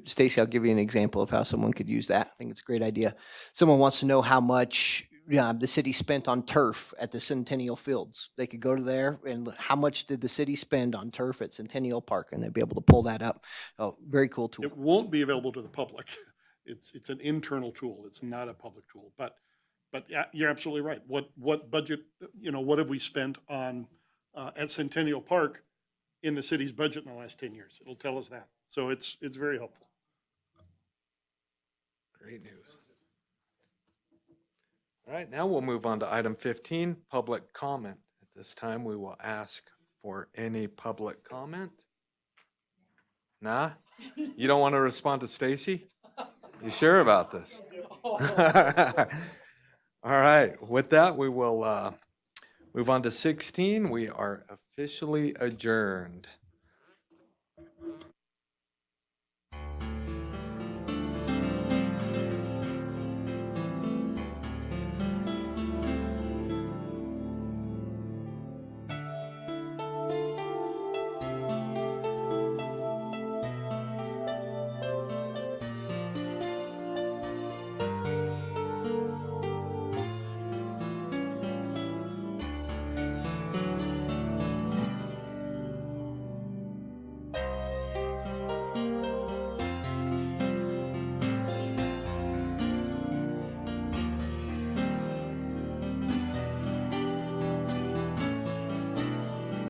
[SPEAKER 5] Stacy, I'll give you an example of how someone could use that. I think it's a great idea. Someone wants to know how much the city spent on turf at the Centennial Fields. They could go to there and how much did the city spend on turf at Centennial Park, and they'd be able to pull that up. Oh, very cool tool.
[SPEAKER 4] It won't be available to the public. It's an internal tool. It's not a public tool. But yeah, you're absolutely right. What budget, what have we spent on at Centennial Park in the city's budget in the last 10 years? It'll tell us that. So it's very helpful.
[SPEAKER 1] Great news. All right, now we'll move on to item 15, public comment. At this time, we will ask for any public comment. Nah? You don't want to respond to Stacy? You sure about this? All right, with that, we will move on to 16. We are officially adjourned.